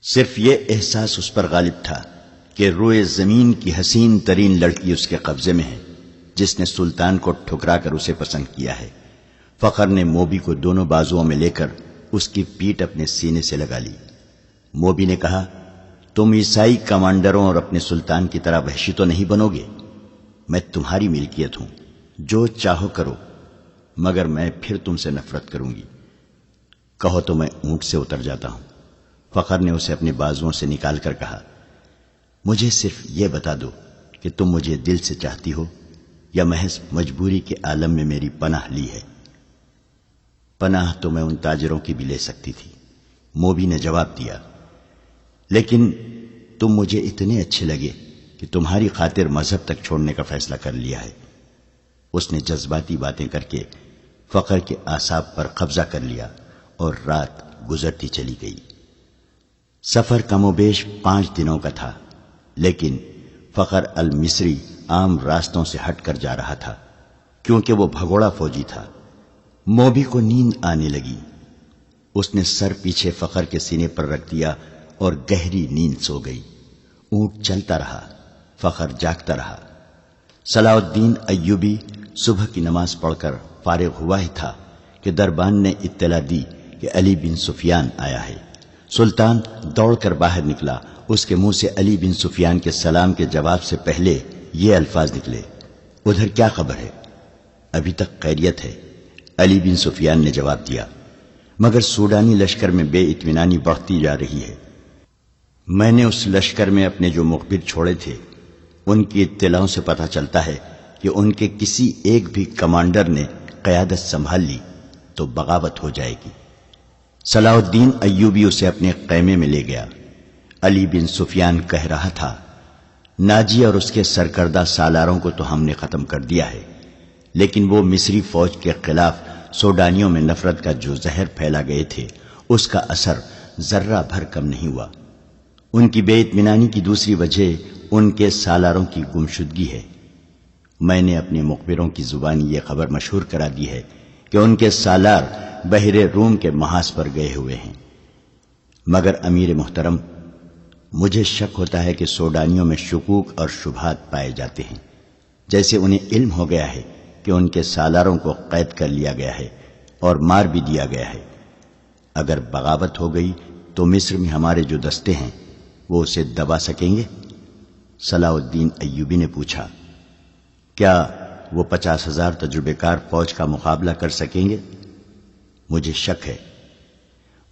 صرف یہ احساس اس پر غالب تھا کہ روئے زمین کی حسین ترین لڑکی اس کے قبضے میں ہے، جس نے سلطان کو ٹھکرا کر اسے پسند کیا ہے۔ فخر نے موبی کو دونوں بازوؤں میں لے کر اس کی پیٹھ اپنے سینے سے لگا لی۔ موبی نے کہا، تم عیسائی کمانڈروں اور اپنے سلطان کی طرح وحشی تو نہیں بنو گے؟ میں تمہاری ملکیت ہوں، جو چاہو کرو، مگر میں پھر تم سے نفرت کروں گی۔ کہو تو میں اونٹ سے اتر جاتا ہوں۔ فخر نے اسے اپنے بازوؤں سے نکال کر کہا، مجھے صرف یہ بتا دو کہ تم مجھے دل سے چاہتی ہو یا محض مجبوری کے عالم میں میری پناہ لی ہے؟ پناہ تو میں ان تاجروں کی بھی لے سکتی تھی، موبی نے جواب دیا، لیکن تم مجھے اتنے اچھے لگے کہ تمہاری خاطر مذہب تک چھوڑنے کا فیصلہ کر لیا ہے۔ اس نے جذباتی باتیں کر کے فخر کے اعصاب پر قبضہ کر لیا اور رات گزرتی چلی گئی۔ سفر کم و بیش 5 دنوں کا تھا، لیکن فخر المصری عام راستوں سے ہٹ کر جا رہا تھا کیونکہ وہ بھگوڑا فوجی تھا۔ موبی کو نیند آنے لگی۔ اس نے سر پیچھے فخر کے سینے پر رکھ دیا اور گہری نیند سو گئی۔ اونٹ چلتا رہا، فخر جاگتا رہا۔ صلاح الدین ایوبی صبح کی نماز پڑھ کر فارغ ہوا ہی تھا کہ دربان نے اطلاع دی کہ علی بن سفیان آیا ہے۔ سلطان دوڑ کر باہر نکلا۔ اس کے منہ سے علی بن سفیان کے سلام کے جواب سے پہلے یہ الفاظ نکلے، ادھر کیا خبر ہے؟ ابھی تک خیریت ہے، علی بن سفیان نے جواب دیا، مگر سوڈانی لشکر میں بے اطمینانی بڑھتی جا رہی ہے۔ میں نے اس لشکر میں اپنے جو مخبر چھوڑے تھے، ان کی اطلاعوں سے پتہ چلتا ہے کہ ان کے کسی ایک بھی کمانڈر نے قیادت سنبھال لی تو بغاوت ہو جائے گی۔ صلاح الدین ایوبی اسے اپنے خیمے میں لے گیا۔ علی بن سفیان کہہ رہا تھا، ناجی اور اس کے سرکردہ سالاروں کو تو ہم نے ختم کر دیا ہے، لیکن وہ مصری فوج کے خلاف سوڈانیوں میں نفرت کا جو زہر پھیلا گئے تھے، اس کا اثر ذرہ بھر کم نہیں ہوا۔ ان کی بے اطمینانی کی دوسری وجہ ان کے سالاروں کی گمشدگی ہے۔ میں نے اپنے مخبروں کی زبانی یہ خبر مشہور کرا دی ہے کہ ان کے سالار بحر روم کے محاذ پر گئے ہوئے ہیں، مگر امیر محترم، مجھے شک ہوتا ہے کہ سوڈانیوں میں شکوک اور شبہات پائے جاتے ہیں، جیسے انہیں علم ہو گیا ہے کہ ان کے سالاروں کو قید کر لیا گیا ہے اور مار بھی دیا گیا ہے۔ اگر بغاوت ہو گئی تو مصر میں ہمارے جو دستے ہیں وہ اسے دبا سکیں گے؟ صلاح الدین ایوبی نے پوچھا، کیا وہ 50,000 تجربے کار فوج کا مقابلہ کر سکیں گے؟ مجھے شک ہے۔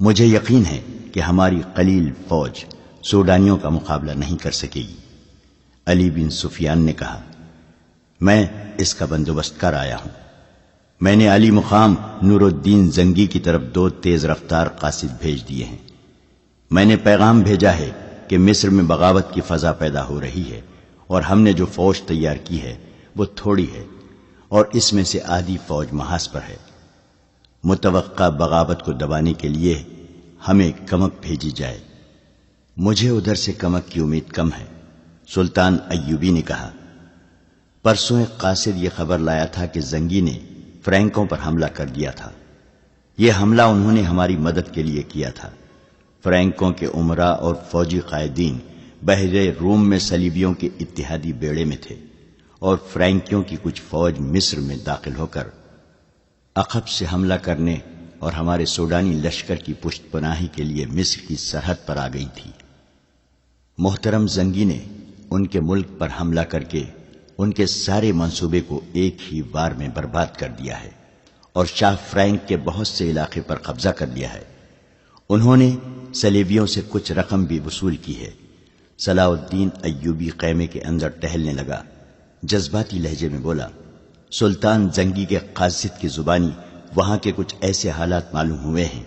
مجھے یقین ہے کہ ہماری قلیل فوج سوڈانیوں کا مقابلہ نہیں کر سکے گی۔ علی بن سفیان نے کہا، میں اس کا بندوبست کر آیا ہوں۔ میں نے علی مقام نور الدین زنگی کی طرف 2 تیز رفتار قاصد بھیج دیے ہیں۔ میں نے پیغام بھیجا ہے کہ مصر میں بغاوت کی فضا پیدا ہو رہی ہے اور ہم نے جو فوج تیار کی ہے وہ تھوڑی ہے اور اس میں سے آدھی فوج محاذ پر ہے۔ متوقع بغاوت کو دبانے کے لیے ہمیں کمک بھیجی جائے۔ مجھے ادھر سے کمک کی امید کم ہے۔ سلطان ایوبی نے کہا، پرسوں ایک قاصد یہ خبر لایا تھا کہ زنگی نے فرینکوں پر حملہ کر دیا تھا۔ یہ حملہ انہوں نے ہماری مدد کے لیے کیا تھا۔ فرینکوں کے امراء اور فوجی قائدین بحر روم میں صلیبیوں کے اتحادی بیڑے میں تھے اور فرینکیوں کی کچھ فوج مصر میں داخل ہو کر عقب سے حملہ کرنے اور ہمارے سوڈانی لشکر کی پشت پناہی کے لیے مصر کی سرحد پر آ گئی تھی۔ محترم زنگی نے ان کے ملک پر حملہ کر کے ان کے سارے منصوبے کو ایک ہی بار میں برباد کر دیا ہے اور شاہ فرینک کے بہت سے علاقے پر قبضہ کر لیا ہے۔ انہوں نے صلیبیوں سے کچھ رقم بھی وصول کی ہے۔ صلاح الدین ایوبی خیمے کے اندر ٹہلنے لگا، جذباتی لہجے میں بولا، سلطان زنگی کے قاصد کی زبانی وہاں کے کچھ ایسے حالات معلوم ہوئے ہیں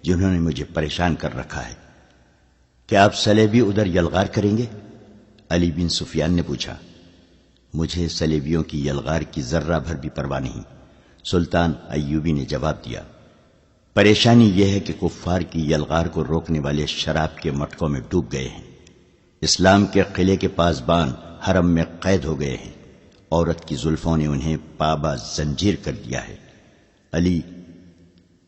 جنہوں نے مجھے پریشان کر رکھا ہے۔ کیا آپ صلیبی ادھر یلغار کریں گے؟ علی بن سفیان نے پوچھا۔ مجھے صلیبیوں کی یلغار کی ذرہ بھر بھی پرواہ نہیں، سلطان ایوبی نے جواب دیا۔ پریشانی یہ ہے کہ کفار کی یلغار کو روکنے والے شراب کے مٹکوں میں ڈوب گئے ہیں۔ اسلام کے قلعے کے پاسبان حرم میں قید ہو گئے ہیں۔ عورت کی زلفوں نے انہیں پابا زنجیر کر دیا ہے۔ علی،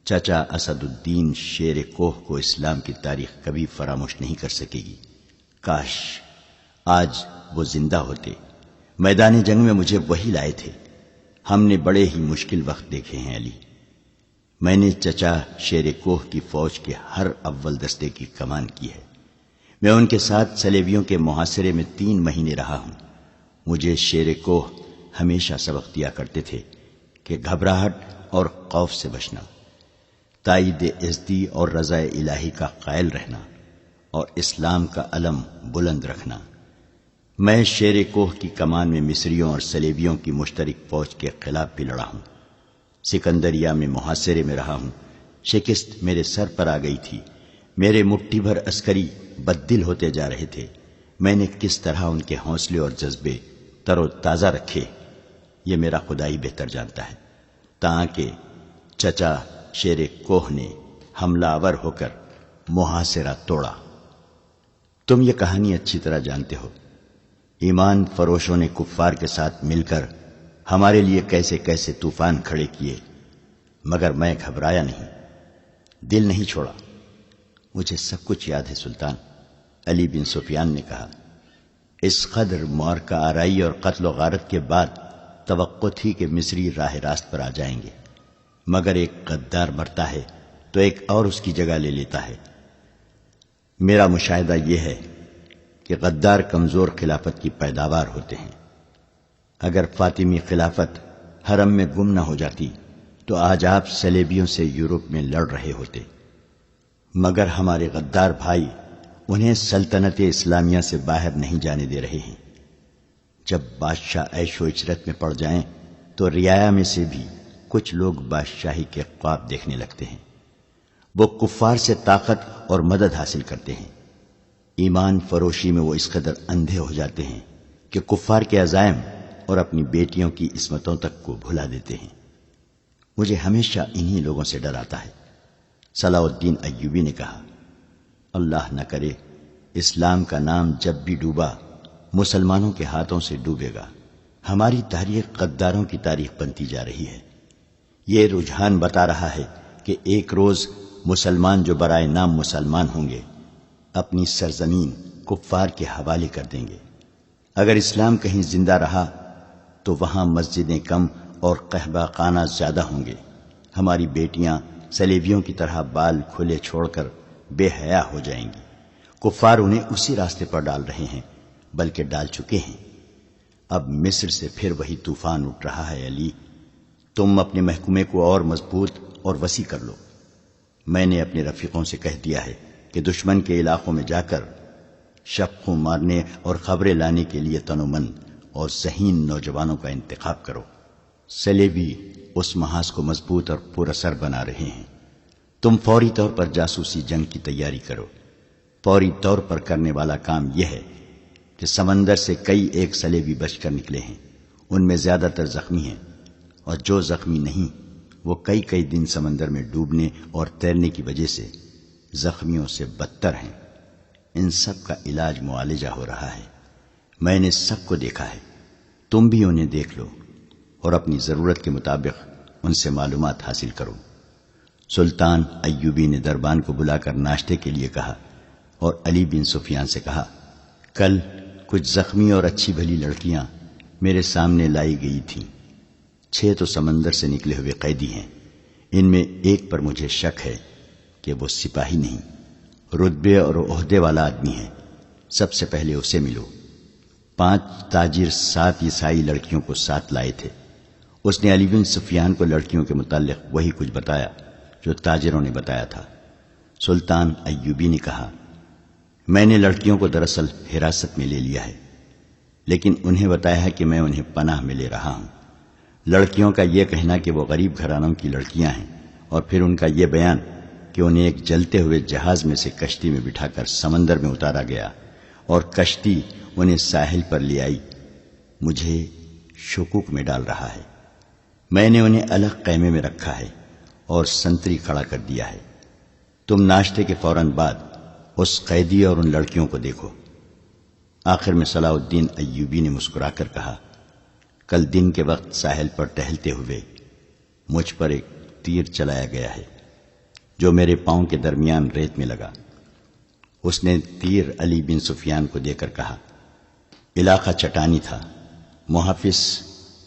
چچا اسد الدین شیر کوہ کو اسلام کی تاریخ کبھی فراموش نہیں کر سکے گی۔ کاش آج وہ زندہ ہوتے، میدان جنگ میں مجھے وہی لائے تھے۔ ہم نے بڑے ہی مشکل وقت دیکھے ہیں علی۔ میں نے چچا شیر کوہ کی فوج کے ہر اول دستے کی کمان کی ہے۔ میں ان کے ساتھ صلیبیوں کے محاصرے میں 3 مہینے رہا ہوں۔ مجھے شیر کوہ ہمیشہ سبق دیا کرتے تھے کہ گھبراہٹ اور خوف سے بچنا، تائید عزتی اور رضا الہی کا قائل رہنا اور اسلام کا علم بلند رکھنا۔ میں شیر کوہ کی کمان میں مصریوں اور صلیبیوں کی مشترک فوج کے خلاف بھی لڑا ہوں۔ سکندریہ میں محاصرے میں رہا ہوں۔ شکست میرے سر پر آ گئی تھی۔ میرے مٹھی بھر عسکری بددل ہوتے جا رہے تھے۔ میں نے کس طرح ان کے حوصلے اور جذبے تر و تازہ رکھے، یہ میرا خدا ہی بہتر جانتا ہے، تاکہ چچا شیر کوہ نے حملہ آور ہو کر محاصرہ توڑا۔ تم یہ کہانی اچھی طرح جانتے ہو۔ ایمان فروشوں نے کفار کے ساتھ مل کر ہمارے لیے کیسے کیسے طوفان کھڑے کیے، مگر میں گھبرایا نہیں، دل نہیں چھوڑا۔ مجھے سب کچھ یاد ہے سلطان، علی بن سفیان نے کہا۔ اس قدر معرکہ آرائی اور قتل و غارت کے بعد توقع تھی کہ مصری راہ راست پر آ جائیں گے، مگر ایک غدار مرتا ہے تو ایک اور اس کی جگہ لے لیتا ہے۔ میرا مشاہدہ یہ ہے کہ غدار کمزور خلافت کی پیداوار ہوتے ہیں۔ اگر فاطمی خلافت حرم میں گم نہ ہو جاتی تو آج آپ صلیبیوں سے یورپ میں لڑ رہے ہوتے، مگر ہمارے غدار بھائی انہیں سلطنت اسلامیہ سے باہر نہیں جانے دے رہے ہیں۔ جب بادشاہ عیش و عشرت میں پڑ جائیں تو رعایا میں سے بھی کچھ لوگ بادشاہی کے خواب دیکھنے لگتے ہیں۔ وہ کفار سے طاقت اور مدد حاصل کرتے ہیں۔ ایمان فروشی میں وہ اس قدر اندھے ہو جاتے ہیں کہ کفار کے عزائم اور اپنی بیٹیوں کی عصمتوں تک کو بھلا دیتے ہیں۔ مجھے ہمیشہ انہی لوگوں سے ڈر آتا ہے۔ صلاح الدین ایوبی نے کہا، اللہ نہ کرے اسلام کا نام جب بھی ڈوبا مسلمانوں کے ہاتھوں سے ڈوبے گا۔ ہماری تاریخ غداروں کی تاریخ بنتی جا رہی ہے۔ یہ رجحان بتا رہا ہے کہ ایک روز مسلمان جو برائے نام مسلمان ہوں گے اپنی سرزمین کفار کے حوالے کر دیں گے۔ اگر اسلام کہیں زندہ رہا تو وہاں مسجدیں کم اور قہبہ خانہ زیادہ ہوں گے۔ ہماری بیٹیاں صلیبیوں کی طرح بال کھلے چھوڑ کر بے حیا ہو جائیں گی۔ کفار انہیں اسی راستے پر ڈال رہے ہیں، بلکہ ڈال چکے ہیں۔ اب مصر سے پھر وہی طوفان اٹھ رہا ہے علی۔ تم اپنے محکمے کو اور مضبوط اور وسیع کر لو۔ میں نے اپنے رفیقوں سے کہہ دیا ہے کہ دشمن کے علاقوں میں جا کر شبخوں مارنے اور خبریں لانے کے لیے تن و من اور ذہین نوجوانوں کا انتخاب کرو۔ صلیبی اس محاذ کو مضبوط اور پر اثر بنا رہے ہیں۔ تم فوری طور پر جاسوسی جنگ کی تیاری کرو۔ فوری طور پر کرنے والا کام یہ ہے کہ سمندر سے کئی ایک صلیبی بچ کر نکلے ہیں، ان میں زیادہ تر زخمی ہیں، اور جو زخمی نہیں وہ کئی کئی دن سمندر میں ڈوبنے اور تیرنے کی وجہ سے زخمیوں سے بدتر ہیں۔ ان سب کا علاج معالجہ ہو رہا ہے۔ میں نے سب کو دیکھا ہے، تم بھی انہیں دیکھ لو اور اپنی ضرورت کے مطابق ان سے معلومات حاصل کرو۔ سلطان ایوبی نے دربان کو بلا کر ناشتے کے لیے کہا اور علی بن سفیان سے کہا، کل کچھ زخمی اور اچھی بھلی لڑکیاں میرے سامنے لائی گئی تھیں۔ 6 تو سمندر سے نکلے ہوئے قیدی ہیں۔ ان میں ایک پر مجھے شک ہے کہ وہ سپاہی نہیں، رتبے اور عہدے والا آدمی ہے۔ سب سے پہلے اسے ملو۔ 5 تاجر 7 عیسائی لڑکیوں کو ساتھ لائے تھے۔ اس نے علی بن سفیان کو لڑکیوں کے متعلق وہی کچھ بتایا جو تاجروں نے بتایا تھا۔ سلطان ایوبی نے کہا، میں نے لڑکیوں کو دراصل حراست میں لے لیا ہے، لیکن انہیں بتایا ہے کہ میں انہیں پناہ میں لے رہا ہوں۔ لڑکیوں کا یہ کہنا کہ وہ غریب گھرانوں کی لڑکیاں ہیں، اور پھر ان کا یہ بیان کہ انہیں ایک جلتے ہوئے جہاز میں سے کشتی میں بٹھا کر سمندر میں اتارا گیا اور کشتی انہیں ساحل پر لے آئی، مجھے شکوک میں ڈال رہا ہے۔ میں نے انہیں الگ خیمے میں رکھا ہے اور سنتری کھڑا کر دیا ہے۔ تم ناشتے کے فوراً بعد اس قیدی اور ان لڑکیوں کو دیکھو۔ آخر میں صلاح الدین ایوبی نے مسکرا کر کہا، کل دن کے وقت ساحل پر ٹہلتے ہوئے مجھ پر ایک تیر چلایا گیا ہے۔ جو میرے پاؤں کے درمیان ریت میں لگا۔ اس نے تیر علی بن سفیان کو دے کر کہا، علاقہ چٹانی تھا، محافظ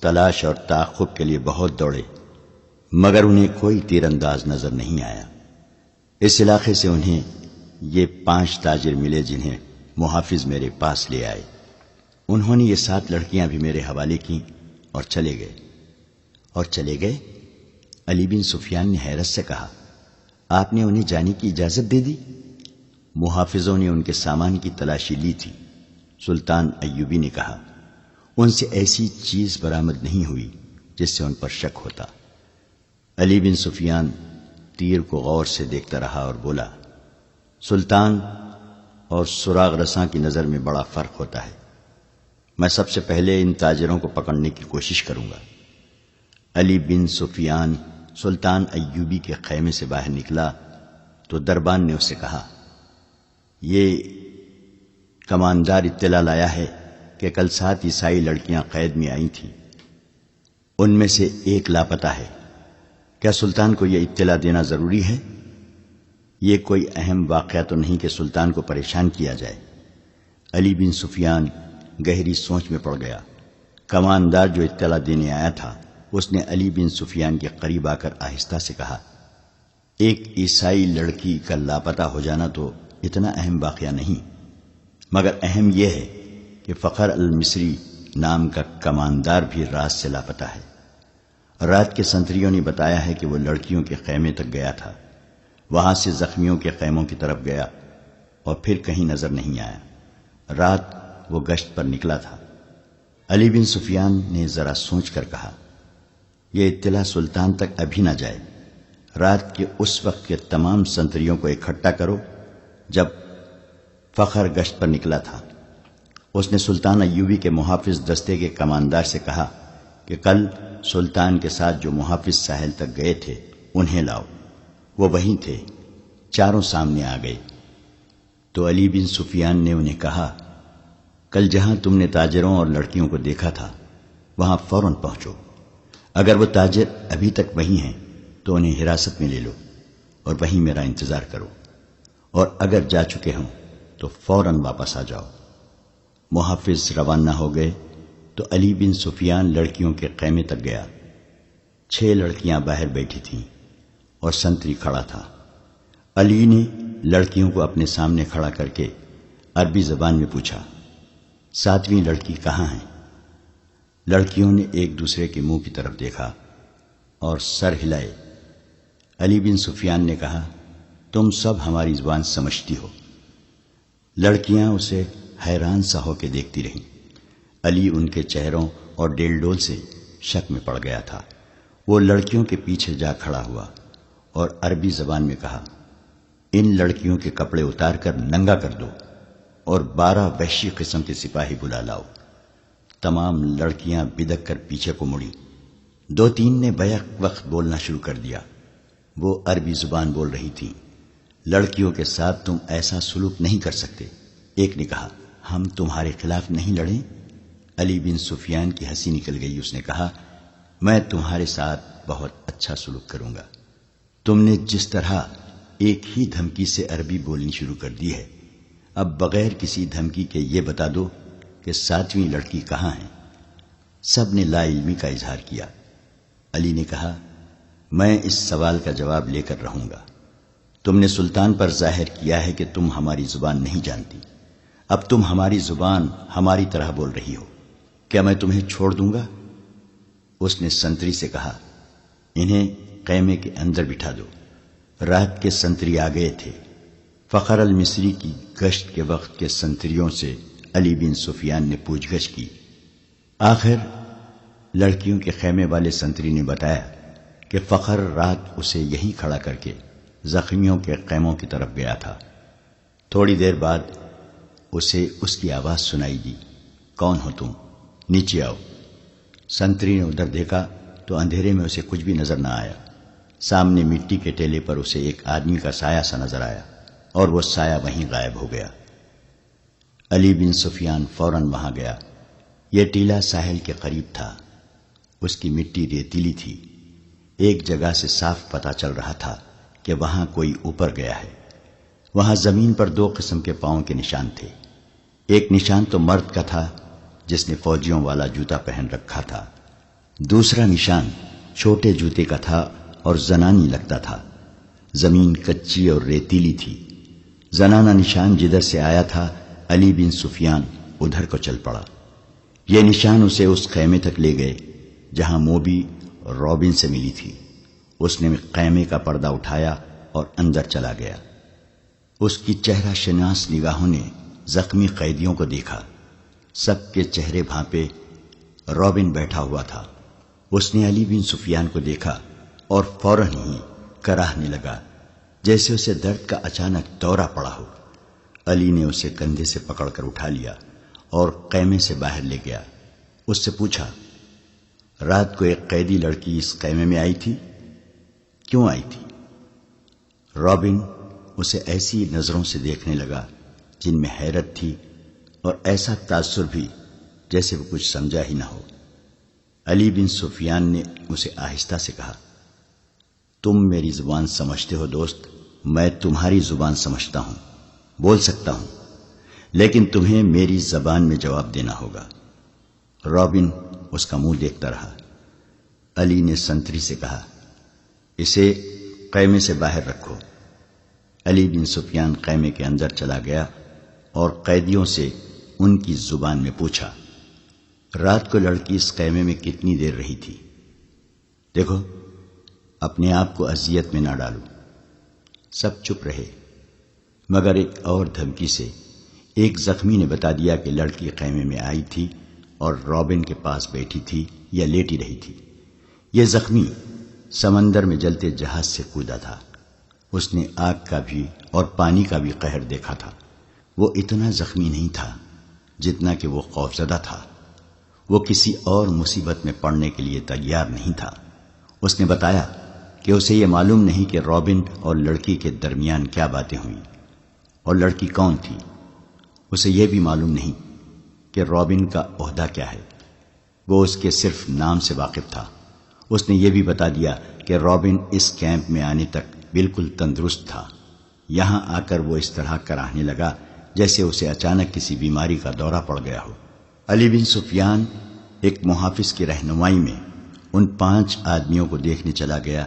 تلاش اور تعاقب کے لیے بہت دوڑے مگر انہیں کوئی تیر انداز نظر نہیں آیا۔ اس علاقے سے انہیں یہ 5 تاجر ملے جنہیں محافظ میرے پاس لے آئے۔ انہوں نے یہ 7 لڑکیاں بھی میرے حوالے کی اور چلے گئے۔ علی بن سفیان نے حیرت سے کہا، آپ نے انہیں جانے کی اجازت دے دی؟ محافظوں نے ان کے سامان کی تلاشی لی تھی۔ سلطان ایوبی نے کہا، ان سے ایسی چیز برآمد نہیں ہوئی جس سے ان پر شک ہوتا۔ علی بن سفیان تیر کو غور سے دیکھتا رہا اور بولا، سلطان اور سراغ رساں کی نظر میں بڑا فرق ہوتا ہے۔ میں سب سے پہلے ان تاجروں کو پکڑنے کی کوشش کروں گا۔ علی بن سفیان سلطان ایوبی کے خیمے سے باہر نکلا تو دربان نے اس سے کہا، یہ کماندار اطلاع لایا ہے کہ کل 7 عیسائی لڑکیاں قید میں آئی تھیں، ان میں سے ایک لاپتہ ہے۔ کیا سلطان کو یہ اطلاع دینا ضروری ہے؟ یہ کوئی اہم واقعہ تو نہیں کہ سلطان کو پریشان کیا جائے۔ علی بن سفیان گہری سوچ میں پڑ گیا۔ کماندار جو اطلاع دینے آیا تھا اس نے علی بن سفیان کے قریب آ کر آہستہ سے کہا، ایک عیسائی لڑکی کا لاپتہ ہو جانا تو اتنا اہم واقعہ نہیں، مگر اہم یہ ہے کہ فخر المصری نام کا کماندار بھی رات سے لاپتہ ہے۔ رات کے سنتریوں نے بتایا ہے کہ وہ لڑکیوں کے خیمے تک گیا تھا، وہاں سے زخمیوں کے خیموں کی طرف گیا اور پھر کہیں نظر نہیں آیا۔ رات وہ گشت پر نکلا تھا۔ علی بن سفیان نے ذرا سوچ کر کہا، یہ اطلاع سلطان تک ابھی نہ جائے۔ رات کے اس وقت کے تمام سنتریوں کو اکٹھا کرو جب فخر گشت پر نکلا تھا۔ اس نے سلطان ایوبی کے محافظ دستے کے کماندار سے کہا کہ کل سلطان کے ساتھ جو محافظ ساحل تک گئے تھے انہیں لاؤ۔ وہ وہیں تھے، چاروں سامنے آ گئے۔ تو علی بن سفیان نے انہیں کہا، کل جہاں تم نے تاجروں اور لڑکیوں کو دیکھا تھا وہاں فوراً پہنچو۔ اگر وہ تاجر ابھی تک وہیں ہیں تو انہیں حراست میں لے لو اور وہیں میرا انتظار کرو، اور اگر جا چکے ہوں تو فوراً واپس آ جاؤ۔ محافظ روانہ ہو گئے تو علی بن سفیان لڑکیوں کے خیمے تک گیا۔ 6 لڑکیاں باہر بیٹھی تھیں اور سنتری کھڑا تھا۔ علی نے لڑکیوں کو اپنے سامنے کھڑا کر کے عربی زبان میں پوچھا، 7ویں لڑکی کہاں ہے؟ لڑکیوں نے ایک دوسرے کے منہ کی طرف دیکھا اور سر ہلائے۔ علی بن سفیان نے کہا، تم سب ہماری زبان سمجھتی ہو۔ لڑکیاں اسے حیران سا ہو کے دیکھتی رہیں۔ علی ان کے چہروں اور ڈیل ڈول سے شک میں پڑ گیا تھا۔ وہ لڑکیوں کے پیچھے جا کھڑا ہوا اور عربی زبان میں کہا، ان لڑکیوں کے کپڑے اتار کر ننگا کر دو اور 12 وحشی قسم کے سپاہی بلا لاؤ۔ تمام لڑکیاں بدک کر پیچھے کو مڑی۔ 2-3 نے بیک وقت بولنا شروع کر دیا۔ وہ عربی زبان بول رہی تھی، لڑکیوں کے ساتھ تم ایسا سلوک نہیں کر سکتے۔ ایک نے کہا، ہم تمہارے خلاف نہیں لڑیں؟ علی بن سفیان کی ہنسی نکل گئی۔ اس نے کہا، میں تمہارے ساتھ بہت اچھا سلوک کروں گا۔ تم نے جس طرح ایک ہی دھمکی سے عربی بولنی شروع کر دی ہے، اب بغیر کسی دھمکی کے یہ بتا دو کہ 7ویں لڑکی کہاں ہے۔ سب نے لا علمی کا اظہار کیا۔ علی نے کہا، میں اس سوال کا جواب لے کر رہوں گا۔ تم نے سلطان پر ظاہر کیا ہے کہ تم ہماری زبان نہیں جانتی، اب تم ہماری زبان ہماری طرح بول رہی ہو، کیا میں تمہیں چھوڑ دوں گا؟ اس نے سنتری سے کہا، انہیں خیمے کے اندر بٹھا دو۔ رات کے سنتری آ گئے تھے۔ فخر المصری کی گشت کے وقت کے سنتریوں سے علی بن سفیان نے پوچھ گچھ کی۔ آخر لڑکیوں کے خیمے والے سنتری نے بتایا کہ فخر رات اسے یہیں کھڑا کر کے زخمیوں کے خیموں کی طرف گیا تھا۔ تھوڑی دیر بعد اسے اس کی آواز سنائی دی، کون ہو تم؟ نیچے آؤ۔ سنتری نے ادھر دیکھا تو اندھیرے میں اسے کچھ بھی نظر نہ آیا۔ سامنے مٹی کے ٹیلے پر اسے ایک آدمی کا سایہ سا نظر آیا اور وہ سایہ وہیں غائب ہو گیا۔ علی بن سفیان فوراً وہاں گیا۔ یہ ٹیلہ ساحل کے قریب تھا، اس کی مٹی ریتیلی تھی۔ ایک جگہ سے صاف پتہ چل رہا تھا کہ وہاں کوئی اوپر گیا ہے۔ وہاں زمین پر 2 قسم کے پاؤں کے نشان تھے۔ ایک نشان تو مرد کا تھا جس نے فوجیوں والا جوتا پہن رکھا تھا، دوسرا نشان چھوٹے جوتے کا تھا اور زنانی لگتا تھا۔ زمین کچی اور ریتیلی تھی۔ زنانہ نشان جدھر سے آیا تھا علی بن سفیان ادھر کو چل پڑا۔ یہ نشان اسے اس خیمے تک لے گئے جہاں موبی رابن سے ملی تھی۔ اس نے خیمے کا پردہ اٹھایا اور اندر چلا گیا۔ اس کی چہرہ شناس نگاہوں نے زخمی قیدیوں کو دیکھا۔ سب کے چہرے بھانپے۔ رابن بیٹھا ہوا تھا۔ اس نے علی بن سفیان کو دیکھا اور فوراً ہی کراہنے لگا، جیسے اسے درد کا اچانک دورہ پڑا ہو۔ علی نے اسے کندھے سے پکڑ کر اٹھا لیا اور خیمے سے باہر لے گیا۔ اس سے پوچھا، رات کو ایک قیدی لڑکی اس خیمے میں آئی تھی؟ کیوں آئی تھی؟ رابن اسے ایسی نظروں سے دیکھنے لگا جن میں حیرت تھی اور ایسا تاثر بھی جیسے وہ کچھ سمجھا ہی نہ ہو۔ علی بن سفیان نے اسے آہستہ سے کہا، تم میری زبان سمجھتے ہو دوست، میں تمہاری زبان سمجھتا ہوں، بول سکتا ہوں، لیکن تمہیں میری زبان میں جواب دینا ہوگا۔ رابن اس کا منہ دیکھتا رہا۔ علی نے سنتری سے کہا، اسے خیمے سے باہر رکھو۔ علی بن سفیان خیمے کے اندر چلا گیا اور قیدیوں سے ان کی زبان میں پوچھا، رات کو لڑکی اس خیمے میں کتنی دیر رہی تھی؟ دیکھو، اپنے آپ کو اذیت میں نہ ڈالو۔ سب چپ رہے، مگر ایک اور دھمکی سے ایک زخمی نے بتا دیا کہ لڑکی خیمے میں آئی تھی اور رابن کے پاس بیٹھی تھی یا لیٹی رہی تھی۔ یہ زخمی سمندر میں جلتے جہاز سے کودا تھا۔ اس نے آگ کا بھی اور پانی کا بھی قہر دیکھا تھا۔ وہ اتنا زخمی نہیں تھا جتنا کہ وہ خوفزدہ تھا۔ وہ کسی اور مصیبت میں پڑنے کے لیے تیار نہیں تھا۔ اس نے بتایا کہ اسے یہ معلوم نہیں کہ رابن اور لڑکی کے درمیان کیا باتیں ہوئیں اور لڑکی کون تھی۔ اسے یہ بھی معلوم نہیں کہ رابن کا عہدہ کیا ہے۔ وہ اس کے صرف نام سے واقف تھا۔ اس نے یہ بھی بتا دیا کہ رابن اس کیمپ میں آنے تک بالکل تندرست تھا۔ یہاں آ کر وہ اس طرح کراہنے لگا جیسے اسے اچانک کسی بیماری کا دورہ پڑ گیا ہو۔ علی بن سفیان ایک محافظ کی رہنمائی میں ان 5 آدمیوں کو دیکھنے چلا گیا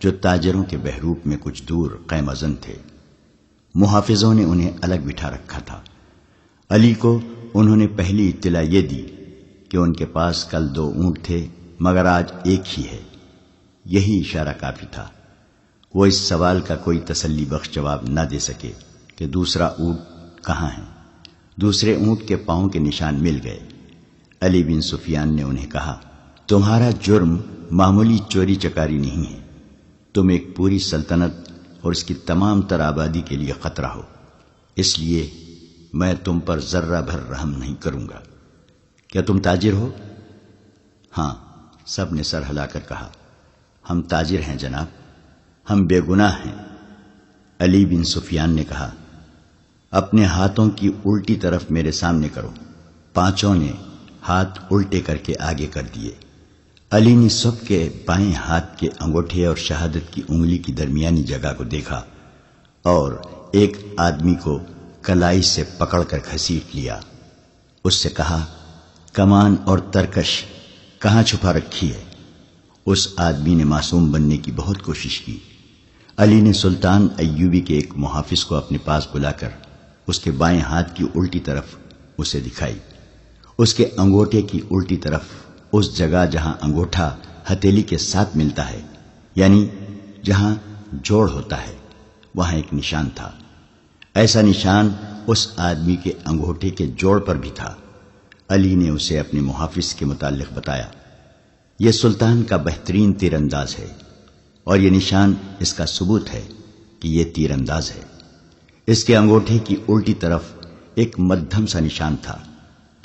جو تاجروں کے بحروپ میں کچھ دور قیمہ زن تھے۔ محافظوں نے انہیں الگ بٹھا رکھا تھا۔ علی کو انہوں نے پہلی اطلاع یہ دی کہ ان کے پاس کل 2 اونٹ تھے مگر آج ایک ہی ہے۔ یہی اشارہ کافی تھا۔ وہ اس سوال کا کوئی تسلی بخش جواب نہ دے سکے کہ دوسرا اونٹ کہاں ہے۔ دوسرے اونٹ کے پاؤں کے نشان مل گئے۔ علی بن سفیان نے انہیں کہا، تمہارا جرم معمولی چوری چکاری نہیں ہے، تم ایک پوری سلطنت اور اس کی تمام تر آبادی کے لیے خطرہ ہو، اس لیے میں تم پر ذرہ بھر رحم نہیں کروں گا۔ کیا تم تاجر ہو؟ ہاں، سب نے سر ہلا کر کہا، ہم تاجر ہیں جناب، ہم بے گناہ ہیں۔ علی بن سفیان نے کہا، اپنے ہاتھوں کی الٹی طرف میرے سامنے کرو۔ 5 نے ہاتھ الٹے کر کے آگے کر دیے۔ علی نے سب کے بائیں ہاتھ کے انگوٹھے اور شہادت کی انگلی کی درمیانی جگہ کو دیکھا اور ایک آدمی کو کلائی سے پکڑ کر گھسیٹ لیا۔ اس سے کہا، کمان اور ترکش کہاں چھپا رکھی ہے؟ اس آدمی نے معصوم بننے کی بہت کوشش کی۔ علی نے سلطان ایوبی کے ایک محافظ کو اپنے پاس بلا کر اس کے بائیں ہاتھ کی الٹی طرف اسے دکھائی۔ اس کے انگوٹھے کی الٹی طرف اس جگہ جہاں انگوٹھا ہتھیلی کے ساتھ ملتا ہے، یعنی جہاں جوڑ ہوتا ہے، وہاں ایک نشان تھا۔ ایسا نشان اس آدمی کے انگوٹھے کے جوڑ پر بھی تھا۔ علی نے اسے اپنے محافظ کے متعلق بتایا، یہ سلطان کا بہترین تیر انداز ہے اور یہ نشان اس کا ثبوت ہے کہ یہ تیر انداز ہے۔ اس کے انگوٹھے کی الٹی طرف ایک مدھم سا نشان تھا،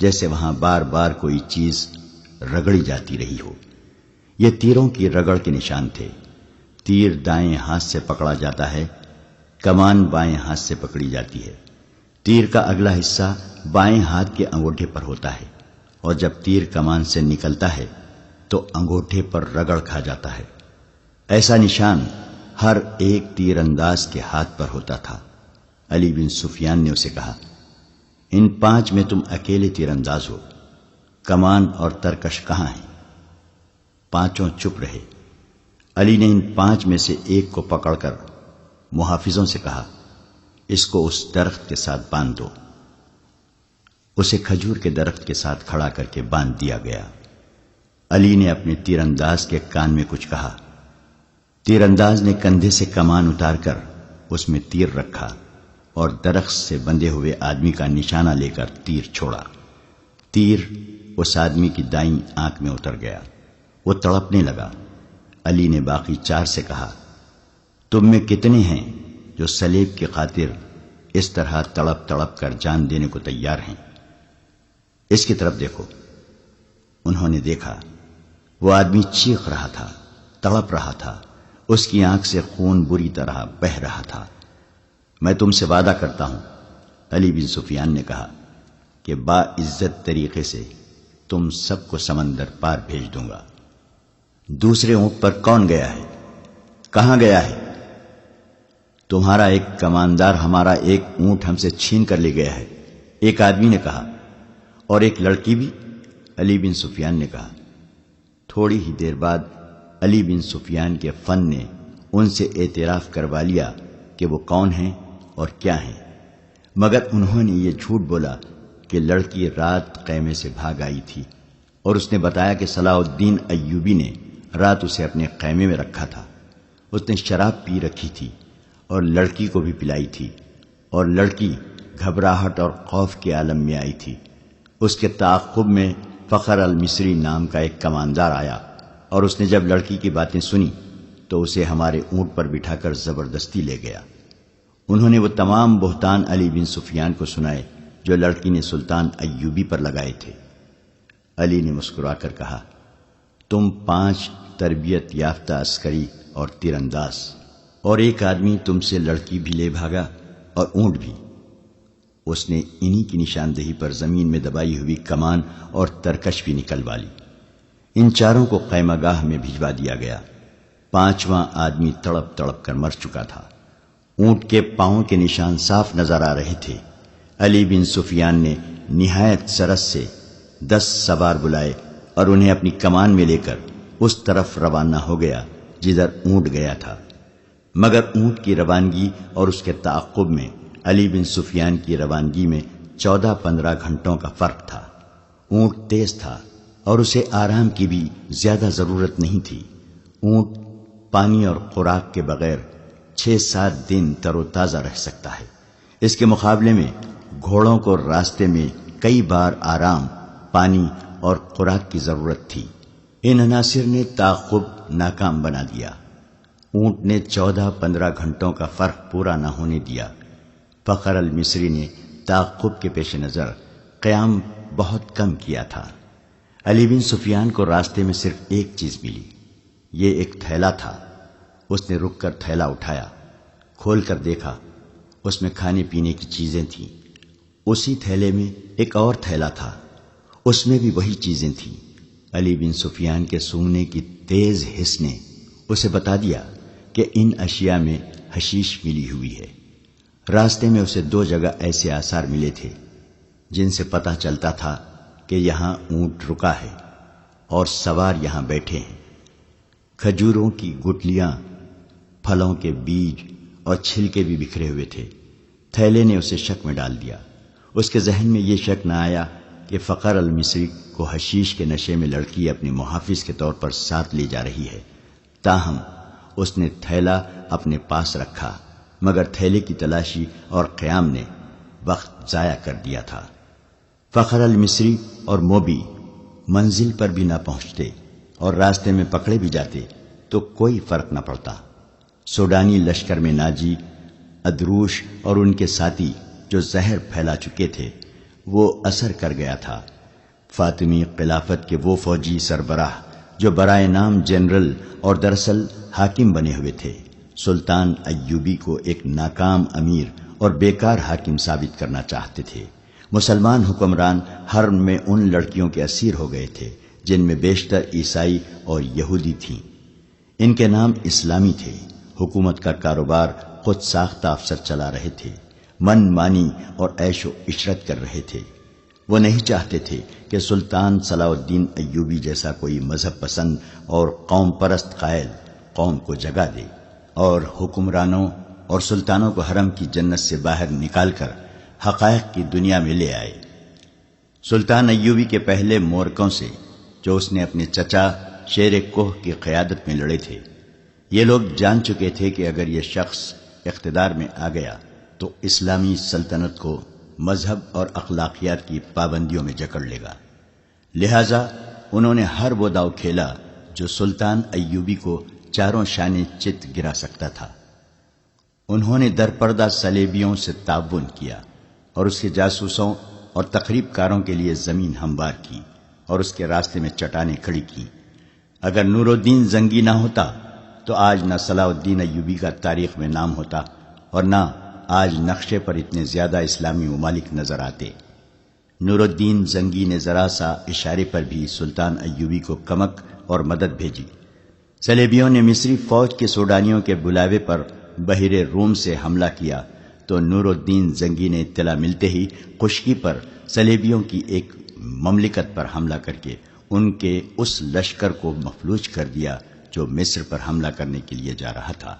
جیسے وہاں بار بار کوئی چیز رگڑی جاتی رہی ہو۔ یہ تیروں کی رگڑ کے نشان تھے۔ تیر دائیں ہاتھ سے پکڑا جاتا ہے، کمان بائیں ہاتھ سے پکڑی جاتی ہے۔ تیر کا اگلا حصہ بائیں ہاتھ کے انگوٹھے پر ہوتا ہے اور جب تیر کمان سے نکلتا ہے تو انگوٹھے پر رگڑ کھا جاتا ہے۔ ایسا نشان ہر ایک تیر انداز کے ہاتھ پر ہوتا تھا۔ علی بن سفیان نے اسے کہا، ان 5 میں تم اکیلے تیر انداز ہو، کمان اور ترکش کہاں ہیں؟ 5 چپ رہے۔ علی نے ان 5 میں سے ایک کو پکڑ کر محافظوں سے کہا، اس کو اس درخت کے ساتھ باندھ دو۔ اسے کھجور کے درخت کے ساتھ کھڑا کر کے باندھ دیا گیا۔ علی نے اپنے تیر انداز کے کان میں کچھ کہا۔ تیر انداز نے کندھے سے کمان اتار کر اس میں تیر رکھا اور درخت سے بندھے ہوئے آدمی کا نشانہ لے کر تیر چھوڑا۔ تیر اس آدمی کی دائیں آنکھ میں اتر گیا، وہ تڑپنے لگا۔ علی نے باقی 4 سے کہا، تم میں کتنے ہیں جو صلیب کی خاطر اس طرح تڑپ تڑپ کر جان دینے کو تیار ہیں؟ اس کی طرف دیکھو۔ انہوں نے دیکھا، وہ آدمی چیخ رہا تھا، تڑپ رہا تھا، اس کی آنکھ سے خون بری طرح بہہ رہا تھا۔ میں تم سے وعدہ کرتا ہوں، علی بن سفیان نے کہا، کہ باعزت طریقے سے تم سب کو سمندر پار بھیج دوں گا۔ دوسرے اونٹ پر کون گیا ہے؟ کہاں گیا ہے؟ تمہارا ایک کماندار ہمارا ایک اونٹ ہم سے چھین کر لے گیا ہے، ایک آدمی نے کہا۔ اور ایک لڑکی بھی؟ علی بن سفیان نے کہا۔ تھوڑی ہی دیر بعد علی بن سفیان کے فن نے ان سے اعتراف کروا لیا کہ وہ کون ہیں اور کیا ہیں، مگر انہوں نے یہ جھوٹ بولا کہ لڑکی رات خیمے سے بھاگ آئی تھی، اور اس نے بتایا کہ صلاح الدین ایوبی نے رات اسے اپنے خیمے میں رکھا تھا۔ اس نے شراب پی رکھی تھی اور لڑکی کو بھی پلائی تھی، اور لڑکی گھبراہٹ اور خوف کے عالم میں آئی تھی۔ اس کے تعاقب میں فخر المصری نام کا ایک کماندار آیا، اور اس نے جب لڑکی کی باتیں سنی تو اسے ہمارے اونٹ پر بٹھا کر زبردستی لے گیا۔ انہوں نے وہ تمام بہتان علی بن سفیان کو سنائے جو لڑکی نے سلطان ایوبی پر لگائے تھے۔ علی نے مسکرا کر کہا، تم 5 تربیت یافتہ عسکری اور تیر انداز، اور ایک آدمی تم سے لڑکی بھی لے بھاگا اور اونٹ بھی۔ اس نے انہی کی نشاندہی پر زمین میں دبائی ہوئی کمان اور ترکش بھی نکلوا لی۔ ان 4 کو خیمہ گاہ میں بھجوا دیا گیا۔ 5واں آدمی تڑپ تڑپ کر مر چکا تھا۔ اونٹ کے پاؤں کے نشان صاف نظر آ رہے تھے۔ علی بن سفیان نے نہایت سرس سے 10 سوار بلائے اور انہیں اپنی کمان میں لے کر اس طرف روانہ ہو گیا جدھر اونٹ گیا تھا، مگر اونٹ کی روانگی اور اس کے تعاقب میں علی بن سفیان کی روانگی میں 14-15 گھنٹوں کا فرق تھا۔ اونٹ تیز تھا اور اسے آرام کی بھی زیادہ ضرورت نہیں تھی۔ اونٹ پانی اور خوراک کے بغیر 6-7 دن تر و تازہ رہ سکتا ہے۔ اس کے مقابلے میں گھوڑوں کو راستے میں کئی بار آرام، پانی اور خوراک کی ضرورت تھی۔ ان عناصر نے تعاقب ناکام بنا دیا۔ اونٹ نے 14-15 گھنٹوں کا فرق پورا نہ ہونے دیا۔ فخر المصری نے تعاقب کے پیش نظر قیام بہت کم کیا تھا۔ علی بن سفیان کو راستے میں صرف ایک چیز ملی، یہ ایک تھیلا تھا۔ اس نے رک کر تھیلا اٹھایا، کھول کر دیکھا، اس میں کھانے پینے کی چیزیں تھیں۔ اسی تھیلے میں ایک اور تھیلا تھا، اس میں بھی وہی چیزیں تھیں۔ علی بن سفیان کے سونگنے کی تیز حس نے اسے بتا دیا کہ ان اشیاء میں حشیش ملی ہوئی ہے۔ راستے میں اسے 2 جگہ ایسے آثار ملے تھے جن سے پتہ چلتا تھا کہ یہاں اونٹ رکا ہے اور سوار یہاں بیٹھے ہیں۔ کھجوروں کی گٹلیاں، پھلوں کے بیج اور چھلکے بھی بکھرے ہوئے تھے۔ تھیلے نے اسے شک میں ڈال دیا۔ اس کے ذہن میں یہ شک نہ آیا کہ فخر المصری کو حشیش کے نشے میں لڑکی اپنے محافظ کے طور پر ساتھ لے جا رہی ہے۔ تاہم اس نے تھیلا اپنے پاس رکھا، مگر تھیلے کی تلاشی اور قیام نے وقت ضائع کر دیا تھا۔ فخر المصری اور موبی منزل پر بھی نہ پہنچتے اور راستے میں پکڑے بھی جاتے تو کوئی فرق نہ پڑتا۔ سوڈانی لشکر میں ناجی، ادروش اور ان کے ساتھی جو زہر پھیلا چکے تھے وہ اثر کر گیا تھا۔ فاطمی خلافت کے وہ فوجی سربراہ جو برائے نام جنرل اور دراصل حاکم بنے ہوئے تھے، سلطان ایوبی کو ایک ناکام امیر اور بیکار حاکم ثابت کرنا چاہتے تھے۔ مسلمان حکمران حرم میں ان لڑکیوں کے اسیر ہو گئے تھے جن میں بیشتر عیسائی اور یہودی تھیں۔ ان کے نام اسلامی تھے۔ حکومت کا کاروبار خود ساختہ افسر چلا رہے تھے، من مانی اور عیش و عشرت کر رہے تھے۔ وہ نہیں چاہتے تھے کہ سلطان صلاح الدین ایوبی جیسا کوئی مذہب پسند اور قوم پرست قائل قوم کو جگا دے اور حکمرانوں اور سلطانوں کو حرم کی جنت سے باہر نکال کر حقائق کی دنیا میں لے آئے۔ سلطان ایوبی کے پہلے مورکوں سے جو اس نے اپنے چچا شیر کوہ کی قیادت میں لڑے تھے، یہ لوگ جان چکے تھے کہ اگر یہ شخص اقتدار میں آ گیا تو اسلامی سلطنت کو مذہب اور اخلاقیات کی پابندیوں میں جکڑ لے گا، لہذا انہوں نے ہر وہ داؤ کھیلا جو سلطان ایوبی کو چاروں شانے چت گرا سکتا تھا۔ انہوں نے درپردہ صلیبیوں سے تعاون کیا اور اس کے جاسوسوں اور تخریب کاروں کے لیے زمین ہموار کی اور اس کے راستے میں چٹانیں کھڑی کی۔ اگر نور الدین زنگی نہ ہوتا تو آج نہ صلاح الدین ایوبی کا تاریخ میں نام ہوتا اور نہ آج نقشے پر اتنے زیادہ اسلامی ممالک نظر آتے۔ نور الدین زنگی نے ذرا سا اشارے پر بھی سلطان ایوبی کو کمک اور مدد بھیجی۔ صلیبیوں نے مصری فوج کے سوڈانیوں کے بلاوے پر بحیرہ روم سے حملہ کیا تو نور الدین زنگی نے اطلاع ملتے ہی خشکی پر صلیبیوں کی ایک مملکت پر حملہ کر کے ان کے اس لشکر کو مفلوج کر دیا جو مصر پر حملہ کرنے کے لیے جا رہا تھا۔